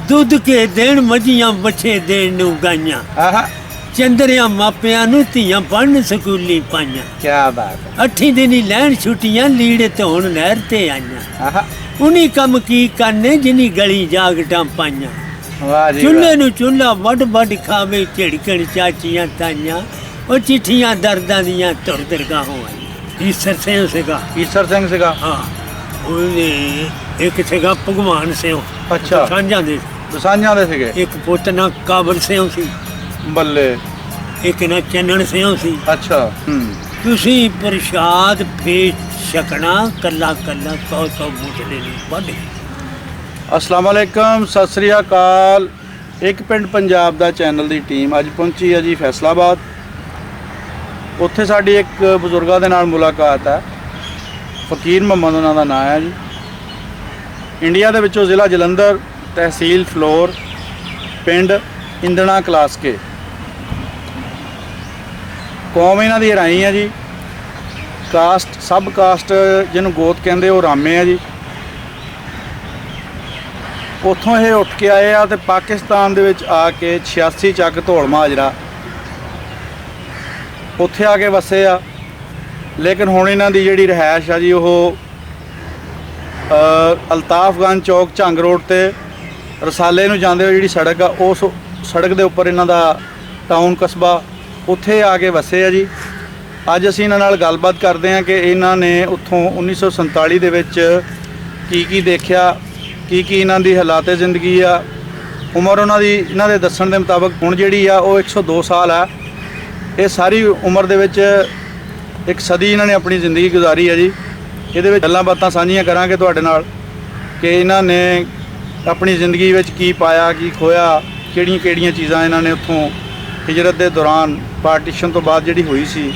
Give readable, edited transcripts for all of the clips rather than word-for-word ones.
ਦੁੱਧ ਕੇ ਦੇਣ ਮੱਝੀਆਂ ਬੱਚੇ ਦੇਣ ਨੂੰ ਗਾਈਆਂ ਆਹਾ ਚੰਦਰਿਆਂ ਮਾਪਿਆਂ ਨੂੰ ਧੀਆਂ ਪੜਨ ਸਕੂਲੀ ਪਾਈਆਂ ਕੀ ਬਾਤ ਹੈ। 8 ਦਿਨੀ ਲੈਣ ਛੁੱਟੀਆਂ ਲੀੜੇ ਧੋਣ ਨਹਿਰ ਤੇ ਆਈਆਂ ਆਹਾ ਉਨੀ ਕੰਮ ਕੀ ਕਰਨੇ ਜਿਨੀ ਗਲੀ ਜਾਗਟਾਂ ਪਾਈਆਂ ਵਾਹ ਜੀ ਚੁੱਲ੍ਹੇ ਨੂੰ ਚੁੱਲ੍ਹਾ ਵੱਡ ਖਾਵੇ ਝਿੜਕਣ ਚਾਚੀਆਂ ਤਾਈਆਂ ਉਹ ਚਿੱਠੀਆਂ ਦਰਦਾਂ ਦੀਆਂ ਤੁਰ ਦਰਗਾਹੋਂ ਆਈਆਂ ਈਸਰ ਸਿੰਘ ਸੀਗਾ ਈਸਰ ਸਿੰਘ ਸੀਗਾ। ਹਾਂ ਉਹਨੇ ਇੱਕ ਸੀਗਾ ਭਗਵਾਨ ਸਿੰਘ ਅੱਛਾ ਸਾਂਝਾਂ ਦੇ ਦਸਾਂਝਾਂ ਦੇ ਸੀਗੇ। ਇੱਕ ਪੁੱਤ ਨਾ ਕਾਬਲ ਸਿੰਘ ਸੀ ਬੱਲੇ ਇੱਕ ਨਾ ਚੰਨਣ ਸਿੰਘ ਸੀ ਅੱਛਾ ਤੁਸੀਂ ਪ੍ਰਸ਼ਾਦ ਫੇਰ ਛਕਣਾ ਕੱਲਾ ਕੱਲਾ 100 ਮੁਠਲੇ ਨੂੰ ਵੱਢ ਅਸਲਾਮ ਵਾਲੇਕਮ ਸਤਿ ਸ੍ਰੀ ਅਕਾਲ। ਇੱਕ ਪਿੰਡ ਪੰਜਾਬ ਦਾ ਚੈਨਲ ਦੀ ਟੀਮ ਅੱਜ ਪਹੁੰਚੀ ਹੈ ਜੀ ਫੈਸਲਾਬਾਦ। ਉੱਥੇ ਸਾਡੀ ਇੱਕ ਬਜ਼ੁਰਗਾਂ ਦੇ ਨਾਲ ਮੁਲਾਕਾਤ ਹੈ। ਫਕੀਰ ਮੁਹੰਮਦ ਉਹਨਾਂ ਦਾ ਨਾਮ ਹੈ ਜੀ। ਇੰਡੀਆ ਦੇ ਵਿੱਚੋਂ ਜ਼ਿਲ੍ਹਾ ਜਲੰਧਰ, ਤਹਿਸੀਲ ਫਲੋਰ, ਪਿੰਡ ਇੰਦਣਾ ਕਲਾਸਕੇ। ਕੌਮ ਇਹਨਾਂ ਦੀ ਰਾਈ ਹੈ ਜੀ। ਕਾਸਟ ਸਬ ਕਾਸਟ ਜਿਹਨੂੰ ਗੋਤ ਕਹਿੰਦੇ ਉਹ ਰਾਮੇ ਆ ਜੀ। ਉੱਥੋਂ ਇਹ ਉੱਠ ਕੇ ਆਏ ਆ ਤੇ ਪਾਕਿਸਤਾਨ ਦੇ ਵਿੱਚ ਆ ਕੇ 86 ਚੱਕ ਧੌਲ ਮਾਜਰਾ ਉੱਥੇ ਆ ਕੇ ਵਸੇ ਆ। ਲੇਕਿਨ ਹੁਣ ਇਹਨਾਂ ਦੀ ਜਿਹੜੀ ਰਿਹਾਇਸ਼ ਆ ਜੀ ਉਹ ਅਲਤਾਫਗੰਜ ਚੌਕ ਝੰਗ ਰੋਡ ਤੇ ਰਸਾਲੇ ਨੂੰ ਜਾਂਦੇ ਹੋਏ ਜਿਹੜੀ ਸੜਕ ਆ ਉਸ ਸੜਕ ਦੇ ਉੱਪਰ ਇਹਨਾਂ ਦਾ ਟਾਊਨ ਕਸਬਾ ਉੱਥੇ ਆ ਕੇ ਵਸੇ ਆ ਜੀ। ਅੱਜ ਅਸੀਂ ਇਹਨਾਂ ਨਾਲ ਗੱਲਬਾਤ ਕਰਦੇ ਹਾਂ ਕਿ ਇਹਨਾਂ ਨੇ ਉੱਥੋਂ 1947 ਦੇ ਵਿੱਚ ਕੀ ਦੇਖਿਆ, ਕੀ ਇਹਨਾਂ ਦੀ ਹਾਲਾਤ ਜ਼ਿੰਦਗੀ ਆ। ਉਮਰ ਉਹਨਾਂ ਦੀ ਇਹਨਾਂ ਦੇ ਦੱਸਣ ਦੇ ਮੁਤਾਬਕ ਹੁਣ ਜਿਹੜੀ ਆ ਉਹ 102 ਸਾਲ ਆ। ਇਹ ਸਾਰੀ ਉਮਰ ਦੇ ਵਿੱਚ ਇੱਕ ਸਦੀ ਇਹਨਾਂ ਨੇ ਆਪਣੀ ਜ਼ਿੰਦਗੀ ਗੁਜ਼ਾਰੀ ਹੈ ਜੀ। ਇਹਦੇ ਵਿੱਚ ਗੱਲਾਂ ਬਾਤਾਂ ਸਾਂਝੀਆਂ ਕਰਾਂਗੇ ਤੁਹਾਡੇ ਨਾਲ ਕਿ ਇਹਨਾਂ ਨੇ ਆਪਣੀ ਜ਼ਿੰਦਗੀ ਵਿੱਚ ਕੀ ਪਾਇਆ, ਕੀ ਖੋਇਆ, ਕਿਹੜੀਆਂ ਚੀਜ਼ਾਂ ਇਹਨਾਂ ਨੇ ਉੱਥੋਂ ਹਿਜਰਤ ਦੇ ਦੌਰਾਨ ਪਾਰਟੀਸ਼ਨ ਤੋਂ ਬਾਅਦ ਜਿਹੜੀ ਹੋਈ ਸੀ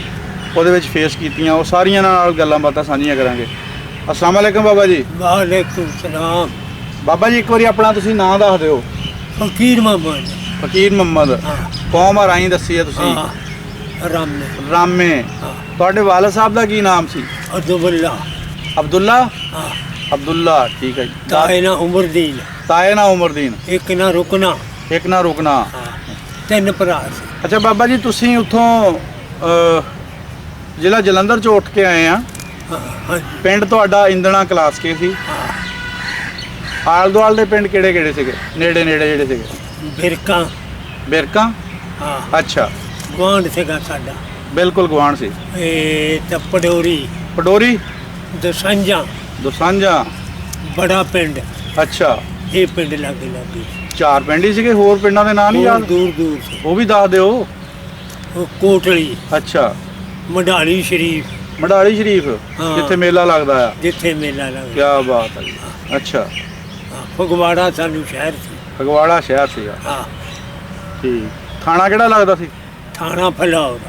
ਉਹਦੇ ਵਿੱਚ ਫੇਸ ਕੀਤੀਆਂ। ਉਹ ਸਾਰੀਆਂ ਨਾਲ ਗੱਲਾਂ ਬਾਤਾਂ ਸਾਂਝੀਆਂ ਕਰਾਂਗੇ। ਅਸਲਾਮ ਵਾਲੇਕਮ ਬਾਬਾ ਜੀ। ਵਾਲੇਕੁਮ ਸਲਾਮ। ਬਾਬਾ ਜੀ ਇੱਕ ਵਾਰੀ ਆਪਣਾ ਤੁਸੀਂ ਨਾਂ ਦੱਸ ਦਿਓ। ਫਕੀਰ ਮੁਹੰਮਦ। ਫਕੀਰ ਮੁਹੰਮਦ। ਕੌਮ ਆ ਰਾਈ ਦੱਸੀ ਹੈ ਤੁਸੀਂ। ਰਾਮੇ। ਰਾਮੇ। ਤੁਹਾਡੇ ਵਾਲਦ ਸਾਹਿਬ ਦਾ ਕੀ ਨਾਮ ਸੀ? ਅਬਦੁੱਲਾ। ਅਬਦੁੱਲਾ। ਹਾਂ ਅਬਦੁੱਲਾ ਠੀਕ ਹੈ ਜੀ। ਤਾਏ ਨਾ ਉਮਰਦੀਨ। ਤਾਏ ਨਾ ਉਮਰਦੀਨ। ਇੱਕ ਨਾ ਰੁਕਣਾ। ਇੱਕ ਨਾ ਰੁਕਣਾ। ਤਿੰਨ ਭਰਾ ਸੀ। ਅੱਛਾ ਬਾਬਾ ਜੀ ਤੁਸੀਂ ਉੱਥੋਂ ਜ਼ਿਲ੍ਹਾ ਜਲੰਧਰ ਚੋਂ ਉੱਠ ਕੇ ਆਏ ਆ। ਪਿੰਡ ਤੁਹਾਡਾ ਇੰਦਣਾ ਕਲਾਸਕੇ ਸੀ। ਆਲ ਦੁਆਲ ਦੇ ਪਿੰਡ ਕਿਹੜੇ ਸੀਗੇ ਨੇੜੇ ਜਿਹੜੇ ਸੀਗੇ? ਬਿਰਕਾਂ। ਬਿਰਕਾਂ। ਹਾਂ ਅੱਛਾ ਗੁਆਂਢ ਸੀਗਾ ਸਾਡਾ। ਬਿਲਕੁਲ ਗੁਆਂਢ ਸੀ। ਇਹ ਤਾਂ ਪਡੋਰੀ। ਪਡੋਰੀ। ਦੋਸਾਂਝਾ। ਬੜਾ ਪਿੰਡ। ਅੱਛਾ ਇਹ ਪਿੰਡ ਲਾਗੇ ਚਾਰ ਪਿੰਡ ਹੀ ਸੀਗੇ, ਹੋਰ ਪਿੰਡਾਂ ਦੇ ਨਾਂ ਨਹੀਂ ਯਾਦ? ਦੂਰ ਸੀ। ਉਹ ਵੀ ਦੱਸ ਦਿਓ। ਉਹ ਕੋਟਲੀ। ਅੱਛਾ ਮਢਾਲੀ ਸ਼ਰੀਫ। ਮਢਾਲੀ ਸ਼ਰੀਫ ਜਿੱਥੇ ਮੇਲਾ ਲੱਗਦਾ ਆ। ਜਿੱਥੇ ਮੇਲਾ ਲੱਗਦਾ। ਕੀ ਬਾਤ ਹੈ ਜੀ। ਅੱਛਾ ਫਗਵਾੜਾ ਸਾਨੂੰ ਸ਼ਹਿਰ ਸੀ। ਫਗਵਾੜਾ ਸ਼ਹਿਰ ਸੀਗਾ। ਹਾਂ ਠੀਕ। ਥਾਣਾ ਕਿਹੜਾ ਲੱਗਦਾ ਸੀ? ਥਾਣਾ ਫਲੌਰ।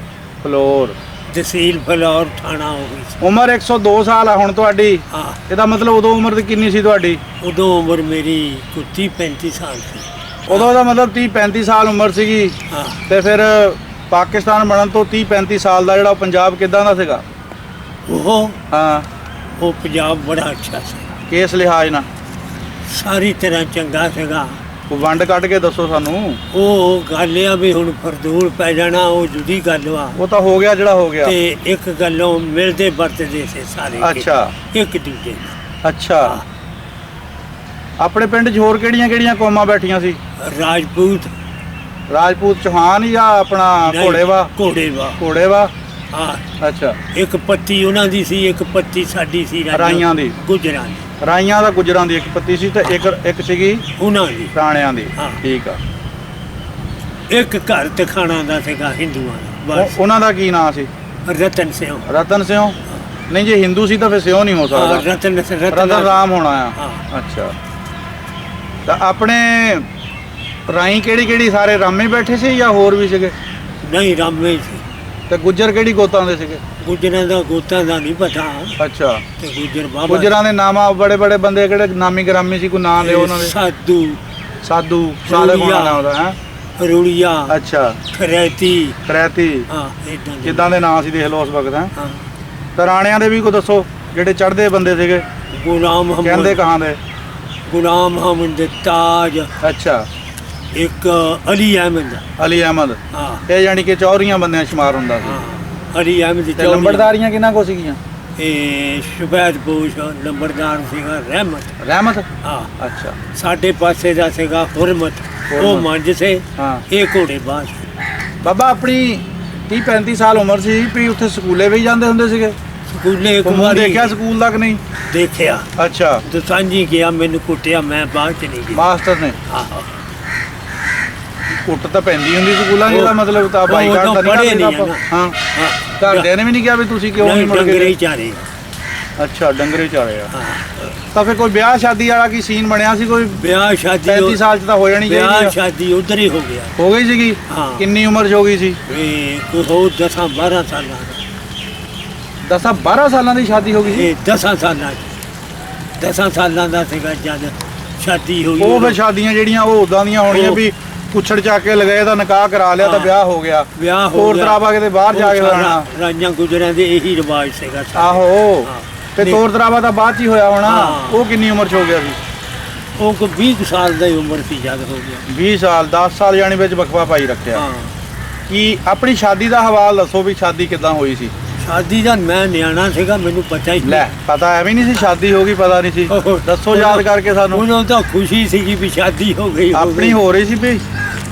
ਫਲੋਰ। ਤਹਿਸੀਲ ਫਲੌਰ ਥਾਣਾ ਹੋ ਗਈ ਸੀ। ਉਮਰ 102 ਸਾਲ ਆ ਹੁਣ ਤੁਹਾਡੀ। ਹਾਂ ਇਹਦਾ ਮਤਲਬ ਉਦੋਂ ਉਮਰ ਕਿੰਨੀ ਸੀ ਤੁਹਾਡੀ? ਉਦੋਂ ਉਮਰ ਮੇਰੀ 30-35 ਸਾਲ ਸੀ। ਉਦੋਂ ਦਾ ਮਤਲਬ 30-35 ਸਾਲ ਉਮਰ ਸੀਗੀ। ਹਾਂ ਤੇ ਫਿਰ ਪਾਕਿਸਤਾਨ ਬਣਨ ਤੋਂ 30-35 ਸਾਲ ਦਾ ਜਿਹੜਾ ਪੰਜਾਬ ਕਿੱਦਾਂ ਦਾ ਸੀਗਾ? ਉਹ ਪੰਜਾਬ ਬੜਾ ਅੱਛਾ ਸੀ। ਕਿਸ ਲਿਹਾਜ਼ ਨਾਲ? ਸਾਰੀ ਤਰ੍ਹਾਂ ਚੰਗਾ ਸੀਗਾ। ਉਹ ਵੰਡ ਕੱਢ ਕੇ ਦੱਸੋ ਸਾਨੂੰ। ਉਹ ਗੱਲ ਆ ਵੀ ਹੁਣ ਫਰਦੂਲ ਪੈ ਜਾਣਾ ਉਹ ਜੁਦੀ ਗੱਲ ਵਾ। ਉਹ ਤਾਂ ਹੋ ਗਿਆ ਜਿਹੜਾ ਹੋ ਗਿਆ। ਤੇ ਇੱਕ ਗੱਲੋਂ ਮਿਲਦੇ ਵਰਤਦੇ ਸੀ ਸਾਰੇ। ਅੱਛਾ ਇੱਕ ਦੂਜੇ ਨਾਲ। ਅੱਛਾ ਆਪਣੇ ਪਿੰਡ 'ਚ ਹੋਰ ਕਿਹੜੀਆਂ ਕੌਮਾਂ ਬੈਠੀਆਂ ਸੀ? ਰਾਜਪੂਤ ਚੌਹਾਨ ਜਾਂ ਆਪਣਾ ਘੋੜੇਵਾ। ਹਾਂ ਅੱਛਾ ਇੱਕ ਪੱਤੀ ਉਹਨਾਂ ਦੀ ਸੀ, ਇੱਕ ਪੱਤੀ ਸਾਡੀ ਸੀ ਰਾਈਆਂ ਦੀ। ਗੁਜਰਾਂ ਦੀ। ਰਾਈਆਂ ਦਾ ਗੁਜਰਾਂ ਦੀ ਇੱਕ ਪੱਤੀ ਸੀ ਤੇ ਇੱਕ ਸੀਗੀ ਉਹਨਾਂ ਦੀ ਰਾਣਿਆਂ ਦੀ। ਹਾਂ ਠੀਕ ਆ। ਇੱਕ ਘਰ ਤਖਾਣਾ ਦਾ ਸੀਗਾ ਹਿੰਦੂਆਂ ਦਾ। ਬਸ ਉਹਨਾਂ ਦਾ ਕੀ ਨਾਂ ਸੀ? ਰਤਨ ਸਿੰਘ। ਰਤਨ ਸਿੰਘ। ਨਹੀਂ ਜੇ ਹਿੰਦੂ ਸੀ ਤਾਂ ਫਿਰ ਸਿਓ ਨਹੀਂ ਹੋ ਸਕਦਾ। ਰਤਨ ਰਾਮ ਹੋਣਾ ਆ। ਅੱਛਾ ਤਾਂ ਆਪਣੇ ਰਾਈ ਕਿਹੜੀ ਸਾਰੇ ਰਾਮੇ ਬੈਠੇ ਸੀ ਜਾਂ ਹੋਰ ਵੀ ਸੀਗੇ? ਨਹੀਂ ਰਾਮੇ ਸੀ। ਤੇ ਗੁੱਜਰ ਕਿਹੜੀ ਗੋਤਾਂ ਦੇ ਸੀਗੇ? ਗੁੱਜਰਾਂ ਦਾ ਗੋਤਾਂ ਦਾ ਨਹੀਂ ਪਤਾ। ਅੱਛਾ ਤੇ ਗੁੱਜਰਾਂ ਦੇ ਨਾਮ ਬੜੇ ਬੰਦੇ ਕਿਹੜੇ ਨਾਮੀ ਗ੍ਰਾਮੀ ਸੀ? ਕੋਈ ਨਾਂ ਲਿਓ ਉਹਨਾਂ ਦੇ। ਸਾਧੂ ਸਾਲੇ ਕੋਣਾ ਨਾਮ ਉਹਦਾ ਹੈ। ਰੂੜੀਆ। ਅੱਛਾ ਖਰੈਤੀ। ਹਾਂ ਕਿੱਦਾਂ ਦੇ ਨਾਂ ਸੀ ਦੇਖ ਲਓ ਉਸ ਵਕਤ। ਹੈ ਤਾਂ ਰਾਣਿਆਂ ਦੇ ਵੀ ਕੋਈ ਦੱਸੋ ਜਿਹੜੇ ਚੜ੍ਹਦੇ ਬੰਦੇ ਸੀਗੇ? ਗੁਲਾਮ ਕਹਿੰਦੇ ਕਹਾਂ ਦੇ? ਗੁਲਾਮ ਅਹਿਮਦ ਤਾਜ, ਅੱਛਾ ਇੱਕ ਅਲੀ ਅਹਿਮਦ। ਅਲੀ ਅਹਿਮਦ, ਹਾਂ ਇਹ ਯਾਨੀ ਕਿ ਚੌਧਰੀਆਂ ਬੰਦਿਆਂ 'ਚ ਸ਼ੁਮਾਰ ਹੁੰਦਾ ਸੀ। ਹਾਂ ਅਲੀ ਅਹਿਮਦ ਤੇ ਚੌਧਰੀ। ਲੰਬੜਦਾਰੀਆਂ ਕਿਹਨਾਂ ਕੋ ਸੀਗੀਆਂ? ਇਹ ਸ਼ੁਬੈਦ ਬੋਸ਼ ਲੰਬੜਦਾਰ ਸੀਗਾ, ਰਹਿਮਤ। ਰਹਿਮਤ, ਹਾਂ ਅੱਛਾ ਸਾਡੇ ਪਾਸੇ ਦਾ ਸੀਗਾ ਹੁਰਮਤ, ਉਹ ਹੁਰਮਤ। ਮੰਝ ਸੇ, ਹਾਂ। ਇਹ ਘੋੜੇ ਬਾਜ਼। ਬਾਬਾ ਆਪਣੀ 30-35 ਸਾਲ ਉਮਰ ਸੀ ਵੀ ਉੱਥੇ ਸਕੂਲੇ ਵੀ ਜਾਂਦੇ ਹੁੰਦੇ ਸੀਗੇ? ਸਕੂਲੇ ਇੱਕ ਘੁੰਮਣ ਵਾਰੀ ਦੇਖਿਆ ਸਕੂਲ ਤੱਕ ਨਹੀਂ? ਦੇਖਿਆ, ਅੱਛਾ, ਦਸਾਂਜੀ ਗਿਆ, ਮੈਨੂੰ ਕੁੱਟਿਆ, ਮੈਂ ਬਾਅਦ ਚ ਨਹੀਂ ਗਿਆ। ਮਾਸਟਰ ਨੇ ਆਹੋ ਕੁੱਟ ਤਾਂ ਪੈਂਦੀ ਹੁੰਦੀ ਸਕੂਲਾਂ 'ਚ, ਇਹਦਾ ਮਤਲਬ ਤਾਂ ਬਾਈਕਾਟ ਤਾਂ ਉਦੋਂ ਪੜ੍ਹੇ ਨਹੀਂ ਨਹੀਂ ਆਪਾਂ। ਆ ਨਾ। ਹਾਂ, ਹਾਂ ਘਰਦਿਆਂ ਨੇ ਵੀ ਨਹੀਂ ਕਿਹਾ ਵੀ ਤੁਸੀਂ ਕਿਉਂ ਨਹੀਂ ਮੁੜ ਡੰਗਰੇ ਹੀ ਕੇ? ਚਾਰੇ। ਅੱਛਾ, ਡੰਗਰੇ ਚਾਲੇ ਆ। ਹਾਂ ਤਾਂ ਫਿਰ ਕੋਈ ਵਿਆਹ ਸ਼ਾਦੀ ਵਾਲਾ ਕੀ ਸੀਨ ਬਣਿਆ ਸੀ ਕੋਈ? ਵਿਆਹ ਸ਼ਾਦੀ 35 ਸਾਲ 'ਚ ਤਾਂ ਹੋ ਜਾਣੀ ਵਿਆਹ ਚਾਹੀਦੀ ਆ। ਸ਼ਾਦੀ ਉਧਰ ਹੀ ਹੋ ਗਿਆ। ਹੋ ਗਈ ਸੀਗੀ? ਹਾਂ। ਕਿੰਨੀ ਉਮਰ 'ਚ ਹੋ ਗਈ ਸੀ? ਇਹ ਕੋਈ ਹੋ 10-12 ਸਾਲਾਂ ਦਾ। 10-12 ਸਾਲਾਂ ਦੀ ਸ਼ਾਦੀ ਹੋ ਗਈ ਸੀ? ਇਹ 10 ਸਾਲਾਂ ਚ 10 ਸਾਲਾਂ ਦਾ ਸੀਗਾ ਜਦ ਸ਼ਾਦੀ ਹੋਈ। ਉਹ ਫਿਰ ਸ਼ਾਦੀਆਂ ਜਿਹੜੀਆਂ ਉਹ ਉਦਾਂ ਦੀਆਂ ਹੋਣੀਆਂ ਉਹ- ਵੀ ਕੁੱਛੜ ਚੱਕ ਕੇ ਲਗਾਏ ਤਾਂ ਨਿਕਾਹ ਕਰਾ ਲਿਆ ਤਾਂ ਹਾਂ। ਵਿਆਹ ਹੋ ਗਿਆ। ਵਿਆਹ ਹੋ ਤੋਰ ਗਿਆ। ਤਰਾਵਾ ਕਿਤੇ ਬਾਹਰ ਜਾ ਕੇ ਉਹ ਸਾਰਾ ਹੋਣਾ। ਰਾਜਾਂ ਗੁਜਰਿਆਂ ਦੇ ਇਹੀ ਰਿਵਾਜ ਸੀਗਾ ਸਾਡਾ। ਆਹੋ, ਹਾਂ। ਤੇ ਨਹੀਂ, ਤੋਰ ਤਰਾਵਾ ਤਾਂ ਬਾਅਦ 'ਚ ਹੀ ਹੋਇਆ ਹੋਣਾ। ਹਾਂ। ਉਹ ਕਿੰਨੀ ਉਮਰ 'ਚ ਹੋ ਗਿਆ ਸੀ? ਉਹ ਕੋ 20 ਕੁ ਸਾਲ ਦੀ ਉਮਰ ਸੀ ਜਦ ਹੋ ਗਿਆ। 20 ਸਾਲ 10 ਸਾਲ ਜਾਣੀ ਵਿੱਚ ਵਕਫਾ ਪਾਈ ਰੱਖਿਆ। ਹਾਂ ਕੀ ਆਪਣੀ ਸ਼ਾਦੀ ਦਾ ਹਵਾਲ ਦੱਸੋ ਵੀ ਸ਼ਾਦੀ ਕਿੱਦਾਂ ਹੋਈ ਸੀ? ਸ਼ਾਦੀ ਦਾ ਮੈਂ ਨਿਆਣਾ ਸੀਗਾ, ਮੈਨੂੰ ਪਤਾ ਹੀ ਨਹੀਂ। ਲੈ, ਪਤਾ ਐਵੇਂ ਨਹੀਂ ਸੀ ਸ਼ਾਦੀ ਹੋ ਗਈ, ਪਤਾ ਨਹੀਂ ਸੀ? ਉਹ- ਦੱਸੋ ਯਾਦ ਕਰਕੇ ਸਾਨੂੰ। ਉਦੋਂ ਤਾਂ ਖੁਸ਼ੀ ਸੀਗੀ ਵੀ ਸ਼ਾਦੀ ਹੋ ਗਈ। ਆਪਣੀ ਹੋ ਰਹੀ ਸੀ ਵੀ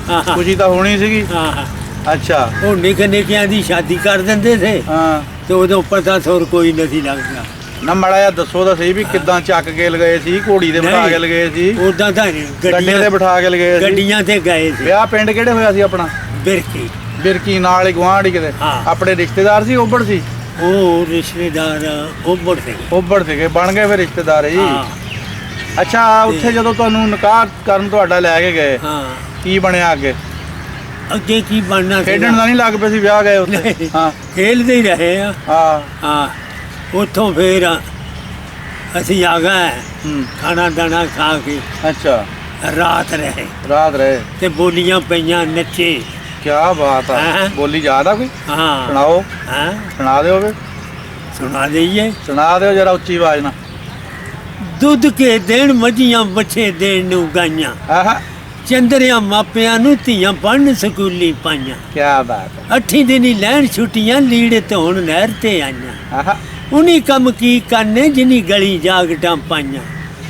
ਹਾਂ ਹਾਂ, ਖੁਸ਼ੀ ਤਾਂ ਹੋਣੀ ਸੀਗੀ। ਹਾਂ। ਅੱਛਾ, ਉਹ ਨਿੱਕੇ ਨਿੱਕਿਆਂ ਦੀ ਸ਼ਾਦੀ ਕਰ ਦਿੰਦੇ ਸੀ ਹਾਂ। ਤੇ ਉਦੋਂ ਪਤਾ ਸੌਰ ਕੋਈ ਨਹੀਂ ਲੱਗਦਾ। ਨਾ ਮਾੜਾ ਜਿਹਾ ਦੱਸੋ ਤਾਂ ਸਹੀ ਵੀ ਕਿੱਦਾਂ ਚੱਕ ਕੇ ਲਗਾਏ ਸੀ? ਘੋੜੀ ਤੇ ਬਿਠਾ ਕੇ ਲਗਾਏ ਸੀ? ਉਦਾਂ ਤਾਂ ਨਹੀਂ, ਗੱਡੇ ਤੇ ਬਿਠਾ ਕੇ ਲਗਾਏ ਸੀ? ਗੱਡੀਆਂ ਤੇ ਗਏ ਸੀ। ਵਿਆਹ ਪਿੰਡ ਕਿਹੜੇ ਹੋਇਆ ਸੀ ਆਪਣਾ? ਬਿਰਕੀ। ਬਿਰਕੀ ਨਾਲ ਹੀ ਗੁਆਂਢ ਕਿਤੇ? ਹਾਂ। ਆਪਣੇ ਰਿਸ਼ਤੇਦਾਰ ਸੀ ਓਬੜ ਸੀ? ਉਹ ਰਿਸ਼ਤੇਦਾਰ ਉੱਬੜ ਸੀ। ਓਬੜ ਸੀਗੇ, ਬਣ ਗਏ ਫਿਰ ਰਿਸ਼ਤੇਦਾਰ ਜੀ। ਹਾਂ ਅੱਛਾ, ਉੱਥੇ ਜਦੋਂ ਤੁਹਾਨੂੰ ਨਿਕਾਹ ਕਰਨ ਤੁਹਾਡਾ ਲੈ ਕੇ ਗਏ, ਹਾਂ। ਕੀ ਬਣਿਆ ਅੱਗੇ? ਅੱਗੇ ਕੀ ਬਣਨਾ ਖੇਡਣ ਦਾ ਨਹੀਂ ਲੱਗ ਪਏ ਸੀ ਵਿਆਹ ਗਏ ਉੱਥੇ? ਨਹੀਂ, ਹਾਂ ਖੇਲਦੇ ਹੀ ਰਹੇ ਆ। ਹਾਂ। ਹਾਂ ਉੱਥੋਂ ਫਿਰ ਅਸੀਂ ਆ ਗਏ, ਹੂੰ, ਖਾਣਾ ਦਾਣਾ ਖਾ ਕੇ ਅੱਛਾ, ਰਾਤ ਰਹੇ ਰਾਤ ਰਹੇ। ਤੇ ਬੋਲੀਆਂ ਪਈਆਂ, ਨੱਚੇ। ਕੀ ਬਾਤ ਆ। ਹੈਂ? ਬੋਲੀ ਯਾਦ ਆ ਕੋਈ? ਹਾਂ ਸੁਣਾਓ, ਹਾਂ, ਸੁਣਾ ਦਿਓ ਵੇ, ਸੁਣਾ ਦਈਏ। ਸੁਣਾ ਦਿਓ ਜਰਾ ਉੱਚੀ ਆਵਾਜ਼ ਨਾਲ। ਦੁੱਧ ਕੇ ਦੇਣ ਮੱਝੀਆਂ, ਬੱਚੇ ਦੇਣ ਨੂੰ ਗਾਈਆਂ, ਆਹਾ, ਚੰਦਰਿਆਂ ਮਾਪਿਆਂ ਨੂੰ ਧੀਆਂ ਪੜ੍ਹਨ ਸਕੂਲੀ ਪਾਈਆਂ। ਕੀ ਬਾਤ ਹੈ। 8 ਦਿਨੀ ਲੈਣ ਛੁੱਟੀਆਂ, ਲੀੜੇ ਧੋਣ ਨਹਿਰ ਤੇ ਆਈਆਂ। ਆਹਾ, ਉਨੀ ਕੰਮ ਕੀ ਕਰਨੇ ਜਿਨੀ ਗਲੀ ਜਾਗਟਾਂ ਪਾਈਆਂ।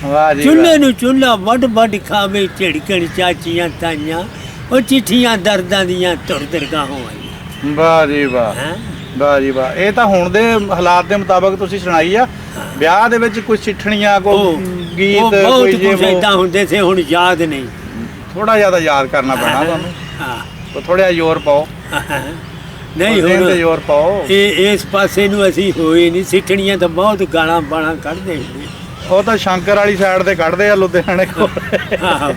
ਵਾਹ ਜੀ ਚੁੱਲ੍ਹੇ ਨੂੰ ਚੁੱਲ੍ਹਾ ਵੱਡ ਵੱਡ ਖਾਵੇ, ਝਿੜਕਣ ਚਾਚੀਆਂ ਤਾਈਆਂ, ਉਹ ਚਿੱਠੀਆਂ ਦਰਦਾਂ ਦੀਆਂ ਧੁਰ ਦਰਗਾਹੋਂ ਆਈਆਂ। ਵਾਹ ਜੀ ਵਾਹ, ਹੈਂ? ਵਾਹ ਜੀ ਵਾਹ। ਇਹ ਤਾਂ ਹੁਣ ਦੇ ਹਾਲਾਤ ਦੇ ਮੁਤਾਬਕ ਤੁਸੀਂ ਸੁਣਾਈ ਆ। ਵਿਆਹ ਦੇ ਵਿੱਚ ਕੋਈ ਸਿੱਠਣੀਆਂ, ਉਹ ਕੋਈ ਗੀਤ, ਉਹ ਕੋਈ ਬਹੁਤ ਜੇ ਕੁਝ ਏਦਾਂ ਹੁੰਦੇ ਸੀ, ਹੁਣ ਯਾਦ ਨਹੀਂ। ਥੋੜਾ ਜਿਆਦਾ ਯਾਦ ਕਰਨਾ ਪੈਣਾ ਤੁਹਾਨੂੰ। ਹਾਂ ਥੋੜਾ ਜਿਹਾ ਜ਼ੋਰ ਪਾਓ, ਨਹੀਂ ਜ਼ਹਿਨ ਤੇ ਹੁਣ ਜ਼ੋਰ ਪਾਓ। ਇਹ ਇਸ ਪਾਸੇ ਨੂੰ ਅਸੀਂ ਹੋਏ ਨਹੀਂ। ਸਿੱਠਣੀਆਂ ਤਾਂ ਬਹੁਤ ਗਾਲਾਂ ਬਾਲਾਂ ਕੱਢਦੇ ਹੁੰਦੇ। ਉਹ ਤਾਂ ਸ਼ੰਕਰ ਵਾਲੀ ਸਾਈਡ ਤੇ ਕੱਢਦੇ ਆ ਲੁਧਿਆਣੇ ਕੋਲ। ਆਹੋ,